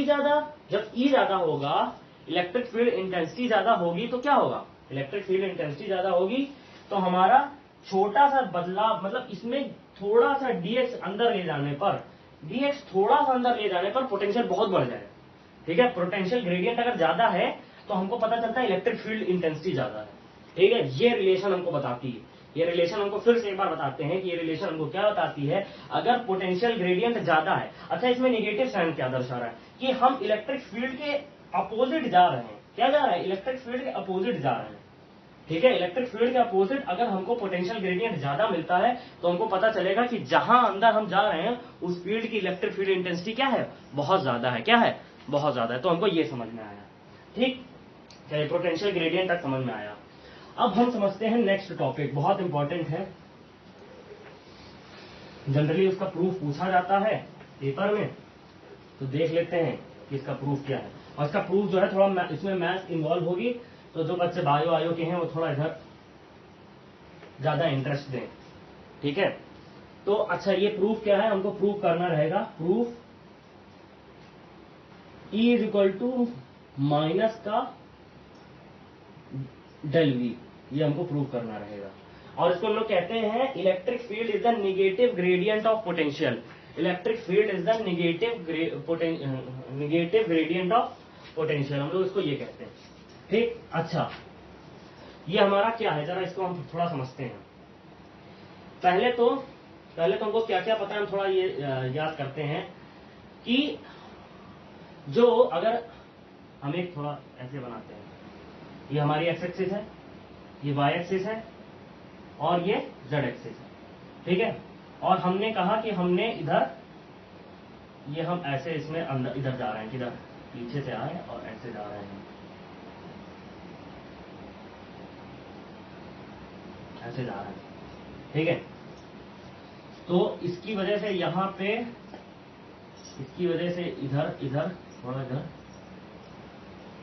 ज्यादा, जब E ज्यादा होगा, इलेक्ट्रिक फील्ड इंटेंसिटी ज्यादा होगी, तो क्या होगा, इलेक्ट्रिक फील्ड इंटेंसिटी ज्यादा होगी, तो हमारा छोटा सा बदलाव, मतलब इसमें थोड़ा सा dx अंदर ले जाने पर, पोटेंशियल बहुत बढ़ जाएगा, ठीक है। पोटेंशियल ग्रेडियंट अगर ज्यादा है तो हमको पता चलता है इलेक्ट्रिक फील्ड इंटेंसिटी ज्यादा है, ठीक है। ये रिलेशन हमको बताती है ये रिलेशन हमको फिर से एक बार बताते हैं कि ये रिलेशन हमको क्या बताती है, अगर पोटेंशियल ग्रेडियंट ज्यादा है। अच्छा, इसमें नेगेटिव साइन क्या दर्शा रहा है कि हम इलेक्ट्रिक फील्ड के अपोजिट जा रहे हैं। क्या जा रहा है? इलेक्ट्रिक फील्ड के अपोजिट जा रहे हैं। ठीक है, इलेक्ट्रिक फील्ड के अपोजिट अगर हमको पोटेंशियल ग्रेडियंट ज्यादा मिलता है तो हमको पता चलेगा कि जहां अंदर हम जा रहे हैं उस फील्ड की इलेक्ट्रिक फील्ड इंटेंसिटी क्या है? बहुत ज्यादा है। क्या है? बहुत ज्यादा है। तो हमको ये समझ में आया। ठीक, चलिए पोटेंशियल ग्रेडियंट तक समझ में आया। अब हम समझते हैं नेक्स्ट टॉपिक, बहुत इंपॉर्टेंट है, जनरली उसका प्रूफ पूछा जाता है पेपर में, तो देख लेते हैं कि इसका प्रूफ क्या है। और इसका प्रूफ जो है थोड़ा इसमें मैथ्स इन्वॉल्व होगी, तो जो बच्चे बायो के हैं वो थोड़ा इधर ज्यादा इंटरेस्ट दें। ठीक है, तो अच्छा ये प्रूफ क्या है? हमको प्रूफ करना रहेगा, proof E is equal to minus का डेल वी, ये हमको प्रूव करना रहेगा। और इसको हम लोग कहते हैं electric field is the negative gradient of potential. Electric field is the negative gradient of potential, हम लोग इसको ये कहते हैं। ठीक, अच्छा ये हमारा क्या है, जरा इसको हम थोड़ा समझते हैं। पहले तो हमको क्या क्या पता है, हम थोड़ा ये याद करते हैं कि जो अगर हम एक थोड़ा ऐसे बनाते हैं, ये हमारी एक्स एक्सिस है, ये वाई एक्सिस है और ये जेड एक्सिस है। ठीक है, और हमने कहा कि हमने इधर ये हम ऐसे इसमें अंदर इधर जा रहे हैं, किधर पीछे से आए और ऐसे जा रहे हैं, ऐसे जा रहे हैं। ठीक है, तो इसकी वजह से यहां पे, इसकी वजह से इधर इधर थोड़ा इधर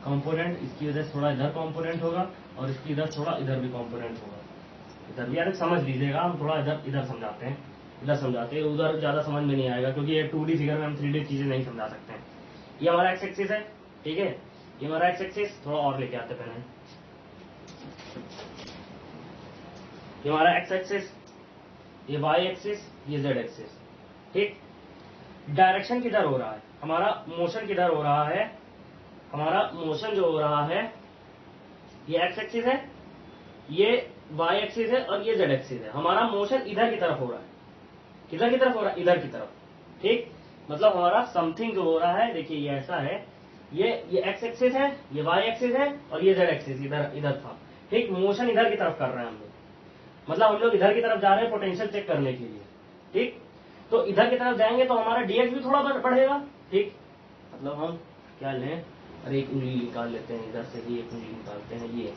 कंपोनेंट, इसकी वजह से थोड़ा इधर कंपोनेंट होगा और इसकी इधर थोड़ा इधर भी कंपोनेंट होगा। इधर भी यार समझ लीजिएगा, हम थोड़ा इधर समझाते हैं, इधर समझाते हैं, उधर ज्यादा समझ में नहीं आएगा क्योंकि ये 2D फिगर में हम 3D चीजें नहीं समझा सकते हैं। ये हमारा एक्स एक्सिस है। ठीक है, ये हमारा एक्स एक्सिस, थोड़ा और लेके आते पहले, ये हमारा एक्स एक्सिस, ये वाई एक्सिस, ये जेड एक्सिस। ठीक, डायरेक्शन किधर हो रहा है, हमारा मोशन किधर हो रहा है, हमारा मोशन जो हो रहा है, ये एक्स एक्सिस है, ये वाई एक्सिस है और ये जेड एक्सिस है। हमारा मोशन इधर की तरफ हो रहा है। किधर की तरफ हो रहा है? इधर की तरफ। ठीक, मतलब हमारा समथिंग जो हो रहा है, देखिए ये ऐसा है, ये एक्स एक्सिस है, ये वाई एक्सिस है और ये जेड एक्सिस इधर था। ठीक, मोशन इधर की तरफ कर रहे हैं हम लोग, मतलब हम लोग इधर की तरफ जा रहे हैं पोटेंशियल चेक करने के लिए। ठीक, तो इधर की तरफ जाएंगे तो हमारा डीएक्स भी थोड़ा बढ़ेगा। ठीक, मतलब हम क्या लें, अरे एक उंगली निकाल लेते हैं, इधर से ही एक उंगली निकालते हैं, ये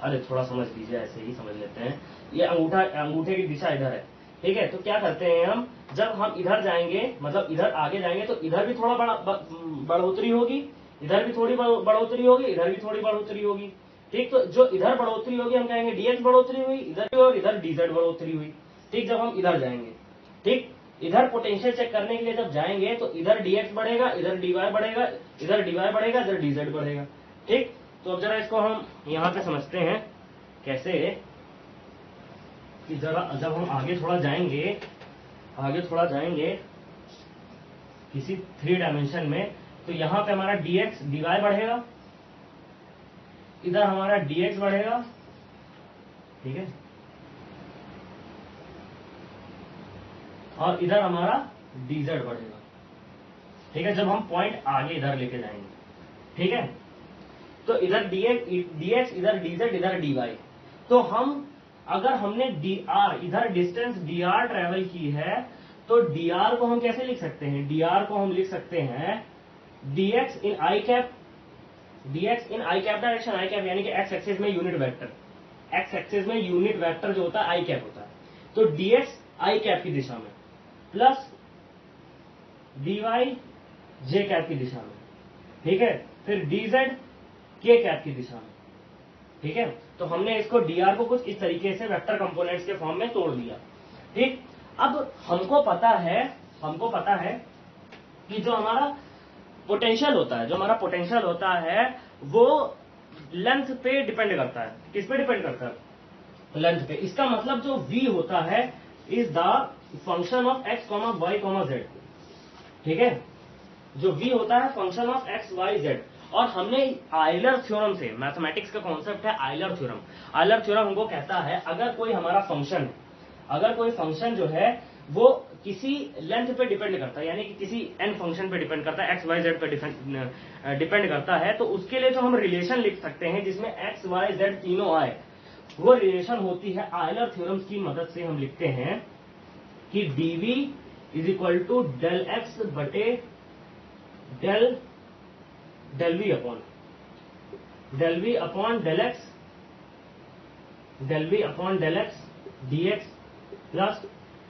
अरे थोड़ा समझ लीजिए, ऐसे ही समझ लेते हैं। ये अंगूठे की दिशा इधर है। ठीक है, तो क्या करते हैं हम, जब हम इधर जाएंगे, मतलब इधर आगे जाएंगे तो इधर भी थोड़ा बढ़ोतरी होगी, इधर भी थोड़ी बढ़ोतरी होगी, इधर भी थोड़ी बढ़ोतरी होगी। ठीक, तो जो इधर बढ़ोतरी होगी हम कहेंगे डीएक्स बढ़ोतरी हुई इधर भी, और इधर डीजेड बढ़ोतरी हुई। ठीक, जब हम इधर जाएंगे, ठीक, इधर पोटेंशियल चेक करने के लिए जब जाएंगे तो इधर डीएक्स बढ़ेगा, इधर डीवाई बढ़ेगा, इधर डीवाई बढ़ेगा, इधर डीजेड बढ़ेगा। ठीक, तो अब जरा इसको हम यहां पे समझते हैं कैसे, कि जरा जब हम आगे थोड़ा जाएंगे किसी 3 डायमेंशन में, तो यहां पे हमारा डीएक्स डीवाई बढ़ेगा, इधर हमारा डीएक्स बढ़ेगा। ठीक है, और इधर हमारा डीजेड बढ़ेगा। ठीक है, जब हम पॉइंट आगे इधर लेके जाएंगे। ठीक है, तो इधर डीएक्स, इधर डीजेड, इधर डीवाई। तो हम अगर हमने dr, इधर डिस्टेंस dr ट्रेवल की है, तो dr को हम कैसे लिख सकते हैं, dr को हम लिख सकते हैं dx in i cap, dx in i cap direction, i cap यानी कि x एक्सिस में यूनिट वेक्टर, x एक्सिस में यूनिट वेक्टर जो होता है i कैप होता है। तो dx i कैप की दिशा में प्लस dy j कैप की दिशा में। ठीक है, फिर dz k कैप की दिशा में। ठीक है, तो हमने इसको dr को कुछ इस तरीके से वेक्टर कंपोनेंट्स के फॉर्म में तोड़ दिया। ठीक, अब हमको पता है कि जो हमारा पोटेंशियल होता है, वो लेंथ पे डिपेंड करता है। किस पे डिपेंड करता है? लेंथ पे। इसका मतलब जो v होता है is the function of x, y, z। ठीक है, जो v होता है function of x, y, z। और हमने आयलर थ्योरम से, मैथमेटिक्स का कॉन्सेप्ट है आयलर थ्योरम। आयलर थ्योरम हमको कहता है अगर कोई हमारा फंक्शन है, अगर कोई फंक्शन जो है वो किसी लेंथ पे डिपेंड करता है, यानी कि किसी एन फंक्शन पे डिपेंड करता है, एक्स वाई जेड पे डिपेंड करता है, तो उसके लिए जो हम रिलेशन लिख सकते हैं जिसमें एक्स वाई जेड तीनों आए, वो रिलेशन होती है आयलर थ्योरम्स की मदद से हम लिखते हैं कि dv is equal to del x बटे del v upon del x d x plus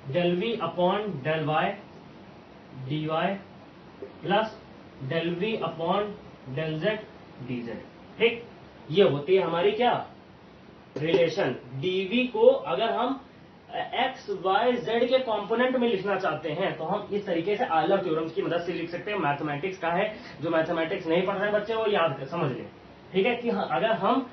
del v upon del y d y plus del v upon del z d z. ठीक, ये होती है हमारी क्या रिलेशन। dv को अगर हम एक्स वाई जेड के कंपोनेंट में लिखना चाहते हैं तो हम इस तरीके से आयलर थ्योरम्स की मदद से लिख सकते हैं। मैथमेटिक्स का है, जो मैथमेटिक्स नहीं पढ़ रहे बच्चे वो याद कर समझ लें। ठीक है, कि अगर हम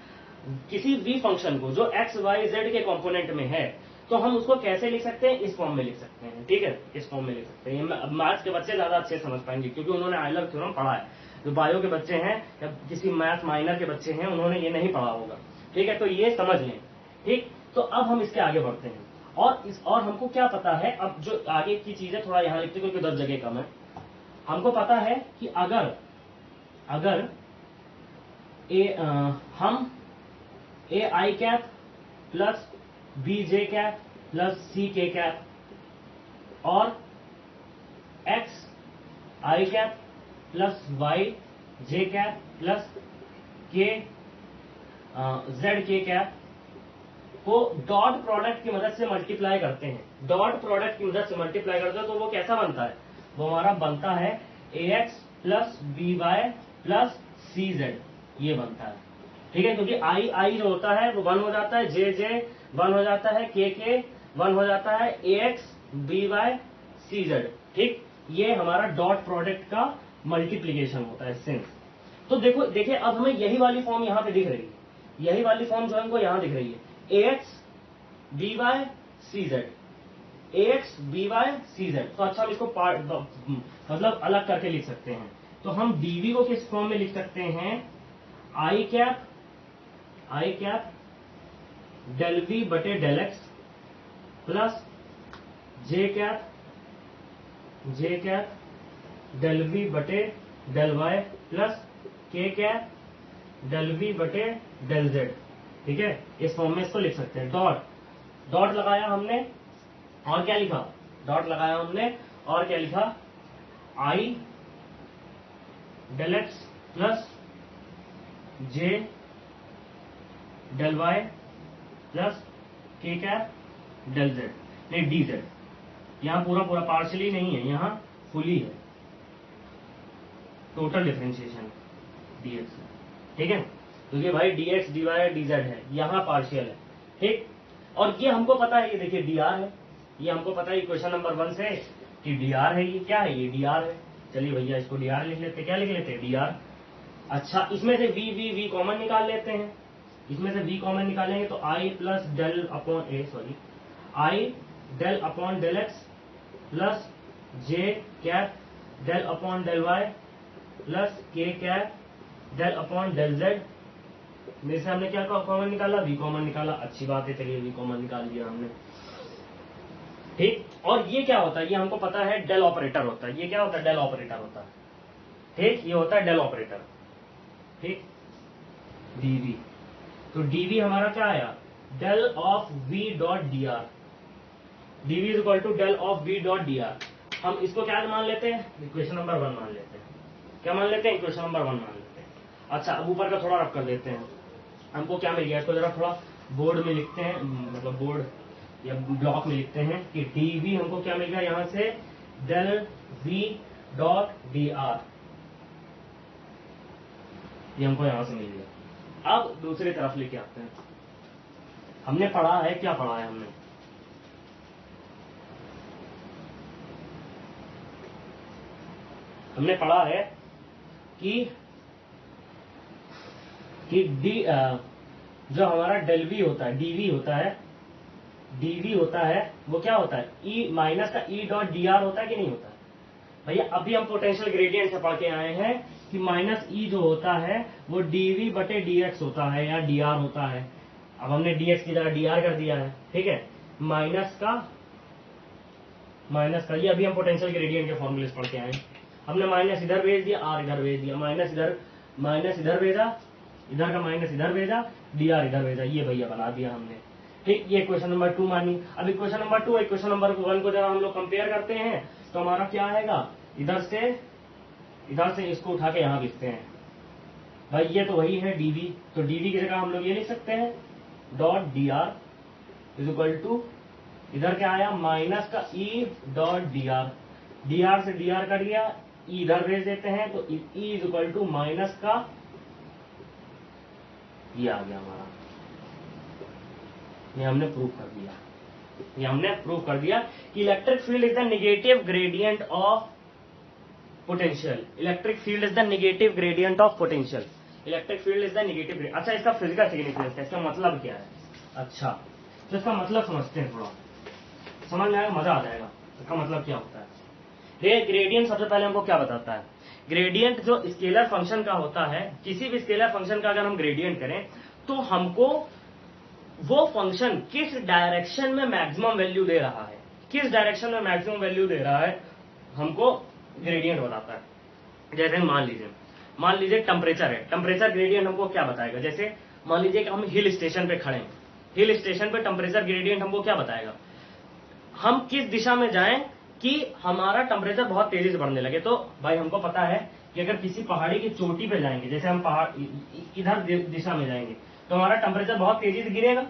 किसी भी फंक्शन को जो एक्स वाई जेड के कंपोनेंट में है तो हम उसको कैसे लिख सकते हैं, इस फॉर्म में लिख सकते हैं। ठीक है, इस फॉर्म में लिख सकते हैं। मैथ्स के बच्चे ज्यादा अच्छे समझ पाएंगे क्योंकि उन्होंने आयलर थ्योरम पढ़ा है। जो बायो के बच्चे हैं या किसी मैथ माइनर के बच्चे हैं उन्होंने ये नहीं पढ़ा होगा। ठीक है, तो ये समझ लें। ठीक, तो अब हम इसके आगे बढ़ते हैं और हमको क्या पता है, अब जो आगे की चीजें थोड़ा यहां लिखते क्योंकि 10 जगह कम है। हमको पता है कि अगर हम a i cap plus b j cap plus c k cap और x i cap plus y j cap plus k z k cap को डॉट प्रोडक्ट की मदद से मल्टीप्लाई करते हैं। डॉट प्रोडक्ट की मदद से मल्टीप्लाई करते हैं तो वो कैसा बनता है, वो हमारा बनता है a x plus b y plus c z, ये बनता है। ठीक है, क्योंकि आई जो होता है वो 1 हो जाता है, जे 1 हो जाता है, के 1 हो जाता है, a x b y c z. ठीक, ये हमारा डॉट प्रोडक्ट का मल्टीप्लीकेशन होता है सिंस। तो देखिए अब हमें यही वाली फॉर्म यहाँ पे दिख रही है, यही वाली फॉर्म जो हमको यहाँ दिख रही है, a x b y c z, a x b y c z. तो अच्छा हम इसको मतलब अलग करके लिख सकते हैं। तो हम डीवी को किस फॉर्म में लिख सकते हैं, आई कैप डेल वी बटे डेल एक्स प्लस जे कैप डेल वी बटे डेल वाई प्लस के कैप डेल वी बटे डेल जेड। ठीक है, इस फॉर्म में इसको लिख सकते हैं। डॉट लगाया हमने और क्या लिखा, डॉट लगाया हमने और क्या लिखा, आई डेल एक्स प्लस जे डेल वाई प्लस के कैप डेल जेड, नहीं डी जेड। यहां पूरा पार्शियली नहीं है, यहां फुली है, टोटल डिफरेंशिएशन डीएक्स। ठीक है, क्योंकि भाई DX D Y D Z है, यहां पार्शियल है। ठीक, और ये हमको पता है, ये देखिए डीआर है, ये हमको पता है क्वेश्चन नंबर 1 से कि डीआर है। ये क्या है, ये डीआर है। चलिए भैया इसको डीआर लिख लेते हैं। क्या लिख लेते हैं, डीआर। अच्छा, इसमें से वी कॉमन निकाल लेते हैं। इसमें से वी कॉमन निकालेंगे तो i plus del upon i del upon del x plus J cap del upon del Y plus के cap del upon del z. मेरे से हमने क्या कॉमन निकाला, वी कॉमन निकाला। अच्छी बात है, चलिए वी कॉमन निकाल दिया हमने। ठीक, और ये क्या होता है, ये हमको पता है डेल ऑपरेटर होता है। ये क्या होता है, डेल ऑपरेटर होता है। ठीक, ये होता है डेल ऑपरेटर। ठीक, डीवी, तो डीवी हमारा क्या आया, del of V dot D R. DV is equal to del of V dot D R. हम इसको क्या मान लेते हैं, इक्वेशन नंबर 1 मान लेते हैं। क्या मान लेते हैं, इक्वेशन नंबर 1 मान लेते हैं। अच्छा, अब ऊपर का थोड़ा रफ कर देते हैं। हमको क्या मिल गया, इसको जरा थोड़ा बोर्ड में लिखते हैं, मतलब बोर्ड या ब्लॉक में लिखते हैं कि डीवी हमको क्या मिल गया, यहां से del V dot D R, ये हमको यहां से मिल गया। अब दूसरी तरफ लेके आते हैं। हमने पढ़ा है, क्या पढ़ा है हमने, हमने पढ़ा है कि डी जो हमारा डेल वी होता है, डीवी होता है, वो क्या होता है, ई माइनस का ई डॉट डी आर होता है कि नहीं होता है। भैया अभी हम पोटेंशियल ग्रेडियंट से पढ़ के आए हैं कि माइनस ई जो होता है वो डीवी बटे डीएक्स होता है या डीआर होता है। अब हमने डीएक्स की जगह डीआर कर दिया है, ठीक है। माइनस का ये अभी हम पोटेंशियल ग्रेडियंट के फॉर्मूले पढ़ के आए। हमने माइनस इधर भेज दिया, आर इधर भेज दिया, माइनस इधर भेजा, इधर का माइनस इधर भेजा, डीआर इधर भेजा, ये भैया बना दिया हमने, ठीक। ये क्वेश्चन नंबर 2 मानी। अब क्वेश्चन नंबर 2 क्वेश्चन नंबर 1 को जब हम लोग कंपेयर करते हैं तो हमारा क्या आएगा, इधर से इसको उठा के यहां लिखते हैं भाई, ये तो वही है डीवी, तो डीवी की जगह हम लोग ये लिख सकते हैं dot DR is equal to, इधर क्या आया माइनस का ई डॉट डीआर, डीआर से डीआर कट गया, ई इधर भेज देते हैं तो E is equal to minus का ये आ गया हमारा। ये हमने प्रूव कर दिया कि electric field is the negative gradient of potential. Electric field is the negative gradient of potential. Electric field is the negative. अच्छा, इसका फिजिकल सिग्निफिकेंस है, इसका मतलब क्या है? अच्छा, तो इसका मतलब समझते हैं, थोड़ा समझ में आएगा, मजा आ जाएगा। इसका मतलब क्या होता है? देखिए, ग्रेडियंट सबसे पहले हमको क्या बताता है? ग्रेडियंट जो स्केलर फंक्शन का होता है, किसी भी स्केलर फंक्शन का अगर हम ग्रेडियंट करें तो हमको वो फंक्शन किस डायरेक्शन में मैक्सिमम वैल्यू दे रहा है, किस डायरेक्शन में मैक्सिमम वैल्यू दे रहा है, हमको ग्रेडियंट बताता है। जैसे मान लीजिए टेम्परेचर है, टेम्परेचर ग्रेडियंट हमको क्या बताएगा? जैसे मान लीजिए कि हम हिल स्टेशन पे खड़े हैं, हिल स्टेशन पे टेम्परेचर ग्रेडियंट हमको क्या बताएगा? हम किस दिशा में जाएं कि हमारा टेम्परेचर बहुत तेजी से बढ़ने लगे। तो भाई हमको पता है कि अगर किसी पहाड़ी की चोटी पे जाएंगे, जैसे हम पहाड़ इधर दिशा में जाएंगे तो हमारा टेम्परेचर बहुत तेजी से गिरेगा,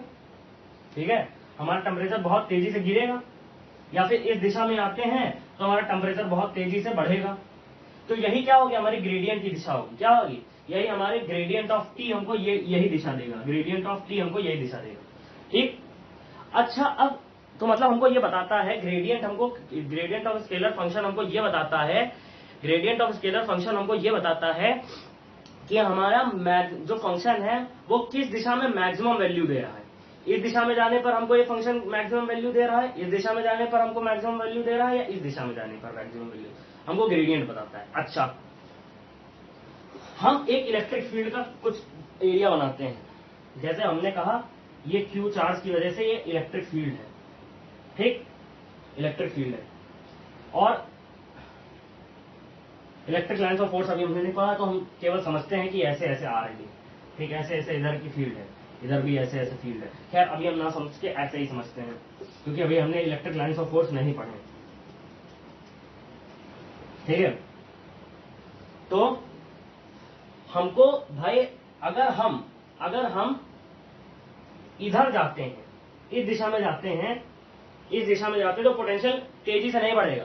ठीक है, हमारा टेम्परेचर बहुत तेजी से गिरेगा। या फिर इस दिशा में आते हैं तो हमारा टेम्परेचर बहुत तेजी से बढ़ेगा। तो यही क्या होगी? हमारी ग्रेडियंट की दिशा होगी। क्या होगी? यही हमारे ग्रेडियंट ऑफ टी हमको यही दिशा देगा, ग्रेडियंट ऑफ टी हमको यही दिशा देगा, ठीक। अच्छा, अब तो मतलब हमको ये बताता है ग्रेडियंट ऑफ स्केलर फंक्शन हमको ये बताता है, ग्रेडियंट ऑफ स्केलर फंक्शन हमको ये बताता है कि हमारा जो फंक्शन है वो किस दिशा में मैक्सिमम वैल्यू दे रहा है। इस दिशा में जाने पर हमको ये फंक्शन मैक्सिमम वैल्यू दे रहा है, इस दिशा में जाने पर हमको मैक्सिमम वैल्यू दे रहा है, या इस दिशा में जाने पर मैक्सिमम वैल्यू हमको ग्रेडियंट बताता है। अच्छा, हम एक इलेक्ट्रिक फील्ड का कुछ एरिया बनाते हैं। जैसे हमने कहा ये क्यू चार्ज की वजह से ये इलेक्ट्रिक फील्ड है, ठीक, इलेक्ट्रिक फील्ड है। और इलेक्ट्रिक लाइन्स ऑफ फोर्स अभी हमने नहीं पढ़ा, तो हम केवल समझते हैं कि ऐसे ऐसे आ रही है, ठीक, ऐसे ऐसे इधर की फील्ड है, इधर भी ऐसे ऐसे फील्ड है। खैर अभी हम ना समझ के ऐसे ही समझते हैं, क्योंकि अभी हमने इलेक्ट्रिक लाइन्स ऑफ फोर्स नहीं पढ़े, ठीक है। तो हमको भाई अगर हम इधर जाते हैं, इस दिशा में जाते हैं, तो पोटेंशियल तेजी से नहीं बढ़ेगा।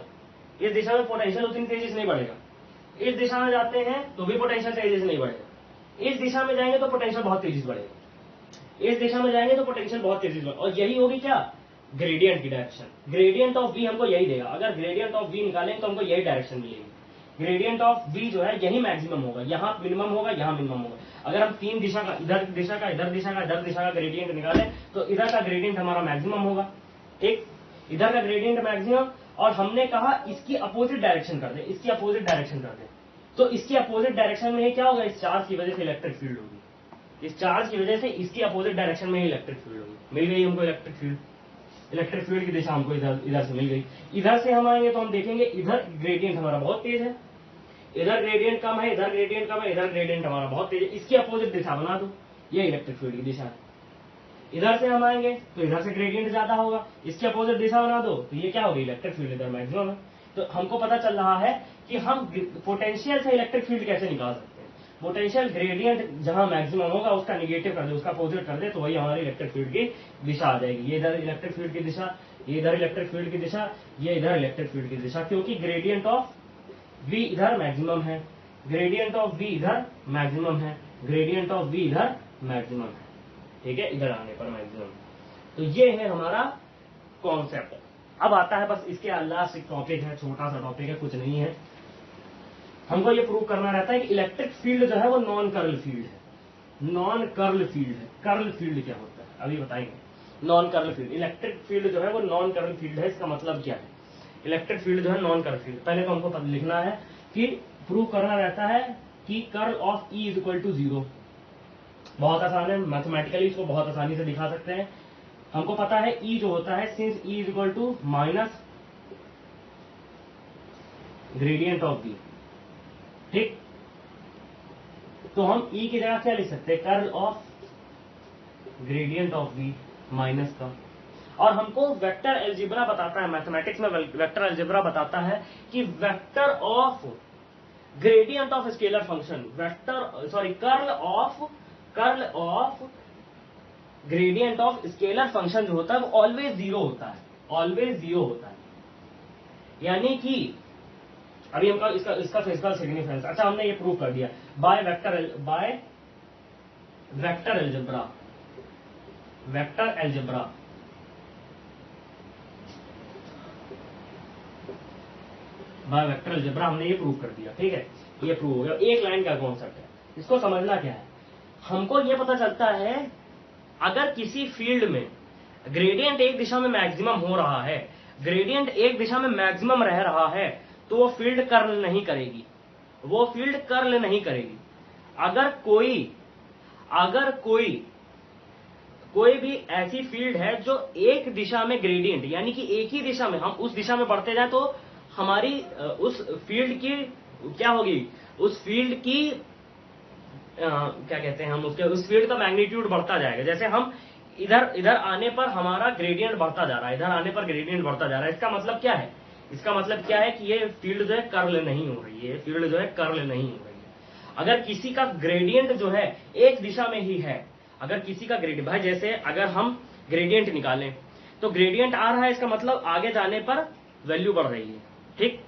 इस दिशा में पोटेंशियल उतनी तेजी से नहीं बढ़ेगा। इस दिशा में जाते हैं तो भी पोटेंशियल तेजी से नहीं बढ़ेगा। इस दिशा में जाएंगे तो पोटेंशियल बहुत तेजी से बढ़ेगा। इस दिशा में जाएंगे तो पोटेंशियल बहुत तेजी से बढ़ेगा। और यही होगी क्या? ग्रेडियंट की डायरेक्शन। ग्रेडियंट ऑफ वी हमको यही देगा। अगर ग्रेडियंट ऑफ वी निकालें तो हमको यही डायरेक्शन मिलेगी। ग्रेडियंट ऑफ वी जो है यही मैक्सिमम होगा, यहाँ मिनिमम होगा, यहाँ मिनिमम होगा। अगर हम तीन दिशा का, इधर दिशा का, इधर दिशा का, इधर दिशा का ग्रेडियंट निकालें तो इधर का ग्रेडियंट हमारा मैक्सिमम होगा, ठीक, इधर का ग्रेडियंट मैक्सिमम। और हमने कहा इसकी अपोजिट डायरेक्शन कर दे, इसकी अपोजिट डायरेक्शन कर दे, तो इसकी अपोजिट डायरेक्शन में क्या होगा? इस चार्ज की वजह से इलेक्ट्रिक फील्ड होगी। इस चार्ज की वजह से इसकी अपोजिट डायरेक्शन में ही इलेक्ट्रिक फील्ड होगी। मिल गई हमको इलेक्ट्रिक फील्ड। इलेक्ट्रिक फील्ड की दिशा हमको इधर से मिल गई। इधर से हम आएंगे तो हम देखेंगे इधर ग्रेडियंट हमारा बहुत तेज है, इधर ग्रेडियंट कम है, इधर ग्रेडियंट कम है, इधर ग्रेडियंट हमारा बहुत तेज है। इसकी अपोजिट दिशा बना दो, ये इलेक्ट्रिक फील्ड की दिशा है। इधर से हम आएंगे तो इधर से ग्रेडियंट ज्यादा होगा, इसकी अपोजिट दिशा बना दो तो ये क्या होगी? इलेक्ट्रिक फील्ड इधर मैक्सिमम है। तो हमको पता चल रहा है कि हम पोटेंशियल से इलेक्ट्रिक फील्ड कैसे निकाल सकते हैं। पोटेंशियल ग्रेडियंट जहां मैक्सिमम होगा उसका निगेटिव कर दे, उसका अपोजिट कर दे, तो वही हमारी इलेक्ट्रिक फील्ड की दिशा आ जाएगी। ये इधर इलेक्ट्रिक फील्ड की दिशा, ये इधर इलेक्ट्रिक फील्ड की दिशा, ये इधर इलेक्ट्रिक फील्ड की दिशा, क्योंकि ग्रेडियंट ऑफ वी इधर मैक्सिमम है, ग्रेडियंट ऑफ वी इधर मैक्सिमम है, ग्रेडियंट ऑफ वी इधर मैक्सिमम है, ठीक है, इधर आने पर मैक्सिमम। तो ये है हमारा कॉन्सेप्ट। अब आता है बस इसके लास्ट एक टॉपिक है, छोटा सा टॉपिक है, कुछ नहीं है। हमको ये प्रूव करना रहता है कि इलेक्ट्रिक फील्ड जो है वो नॉन कर्ल फील्ड है। नॉन कर्ल फील्ड है। कर्ल फील्ड क्या होता है अभी बताएंगे। Non curl field, electric field जो है वो नॉन कर्ल फील्ड है। इसका मतलब क्या है? इलेक्ट्रिक फील्ड जो है नॉन कर्ल फील्ड। पहले तो हमको लिखना है कि प्रूव करना रहता है कि curl of E is equal to 0। बहुत आसान है, मैथमेटिकली इसको बहुत आसानी से दिखा सकते हैं। हमको पता है E जो होता है, since E is equal to minus gradient of B, ठीक। तो हम E की जगह क्या लिख सकते हैं, curl of gradient of B minus का। और हमको वेक्टर अलजेब्रा बताता है, मैथमेटिक्स में वेक्टर अलजेब्रा बताता है कि vector of gradient of scalar function, curl of gradient of scalar function जो होता है वो ऑलवेज जीरो होता है, ऑलवेज जीरो होता है। यानी कि अभी हमका इसका फिजिकल सिग्निफिकेंस, अच्छा हमने ये प्रूव कर दिया by vector algebra, vector algebra. By vector algebra हमने ये प्रूव कर दिया, ठीक है, ये प्रूव हो गया। एक लाइन का कॉन्सेप्ट है, इसको समझना क्या है। हमको ये पता चलता है अगर किसी फील्ड में ग्रेडियंट एक दिशा में मैक्सिमम हो रहा है, ग्रेडियंट एक दिशा में मैक्सिमम रह रहा है, तो वो फील्ड कर्ल नहीं करेगी, वो फील्ड कर्ल नहीं करेगी। अगर कोई भी ऐसी फील्ड है जो एक दिशा में ग्रेडियंट, यानी कि एक ही दिशा में, हम उस दिशा में बढ़ते जाए तो हमारी उस फील्ड की क्या होगी, उस फील्ड की क्या कहते हैं हम उसके, उस फील्ड का मैग्नीट्यूड बढ़ता जाएगा। जैसे हम इधर आने पर हमारा ग्रेडियंट बढ़ता जा रहा है, इधर आने पर ग्रेडियंट बढ़ता जा रहा है। इसका मतलब क्या है, इसका मतलब क्या है कि ये फील्ड जो है कर्ल नहीं हो रही है, फील्ड जो है कर्ल नहीं हो रही है। अगर किसी का ग्रेडियंट जो है एक दिशा में ही है, अगर किसी का ग्रेडियंट, भाई जैसे अगर हम ग्रेडियंट निकालें तो ग्रेडियंट आ रहा है, इसका मतलब आगे जाने पर वैल्यू बढ़ रही है, ठीक।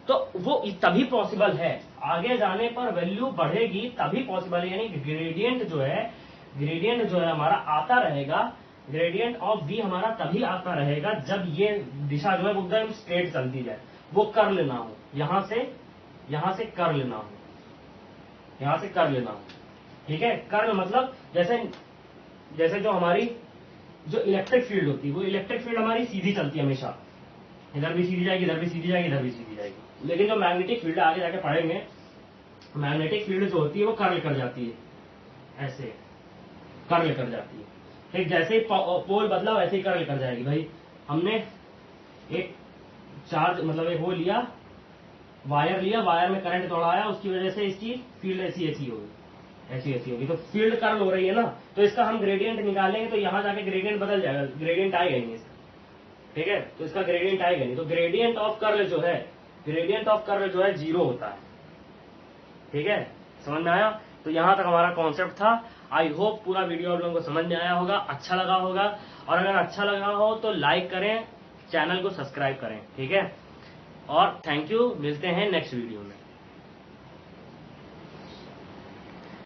तो वो तभी पॉसिबल है, आगे जाने पर वैल्यू बढ़ेगी तभी पॉसिबल है। यानी ग्रेडियंट जो है हमारा आता रहेगा, ग्रेडियंट ऑफ V हमारा तभी आता रहेगा जब ये दिशा जो है वो एकदम स्ट्रेट चलती जाए, वो कर्ल ना हो, यहां से कर्ल ना हो, यहां से कर्ल ना हो, ठीक है। कर्ल मतलब जैसे जो हमारी जो इलेक्ट्रिक फील्ड होती है, वो इलेक्ट्रिक फील्ड हमारी सीधी चलती है हमेशा, इधर भी सीधी जाएगी, इधर भी सीधी जाएगी, इधर भी सीधी जाएगी। लेकिन जो मैग्नेटिक फील्ड आगे जाके पढ़ेंगे, मैग्नेटिक फील्ड जो होती है वो कर्ल कर जाती है, ऐसे कर्ल कर जाती है, ठीक। जैसे ही पोल बदला वैसे ही कर्ल कर जाएगी। भाई हमने एक चार्ज मतलब एक वो लिया, वायर लिया, वायर में करंट दौड़ाया, उसकी वजह से इसकी फील्ड ऐसी होगी, तो फील्ड कर्ल हो रही है ना। तो इसका हम ग्रेडियंट निकालेंगे तो यहां जाके ग्रेडियंट बदल जाएगा, ग्रेडियंट आएगा नहीं इसका, ठीक है। तो इसका ग्रेडियंट आएगा नहीं, तो ग्रेडियंट ऑफ कर्ल जो है 0 होता है, ठीक है। समझ में आया। तो यहां तक हमारा कॉन्सेप्ट था। आई होप पूरा वीडियो आप लोगों को समझ में आया होगा, अच्छा लगा होगा। और अगर अच्छा लगा हो तो लाइक करें, चैनल को सब्सक्राइब करें, ठीक है। और थैंक यू, मिलते हैं नेक्स्ट वीडियो में।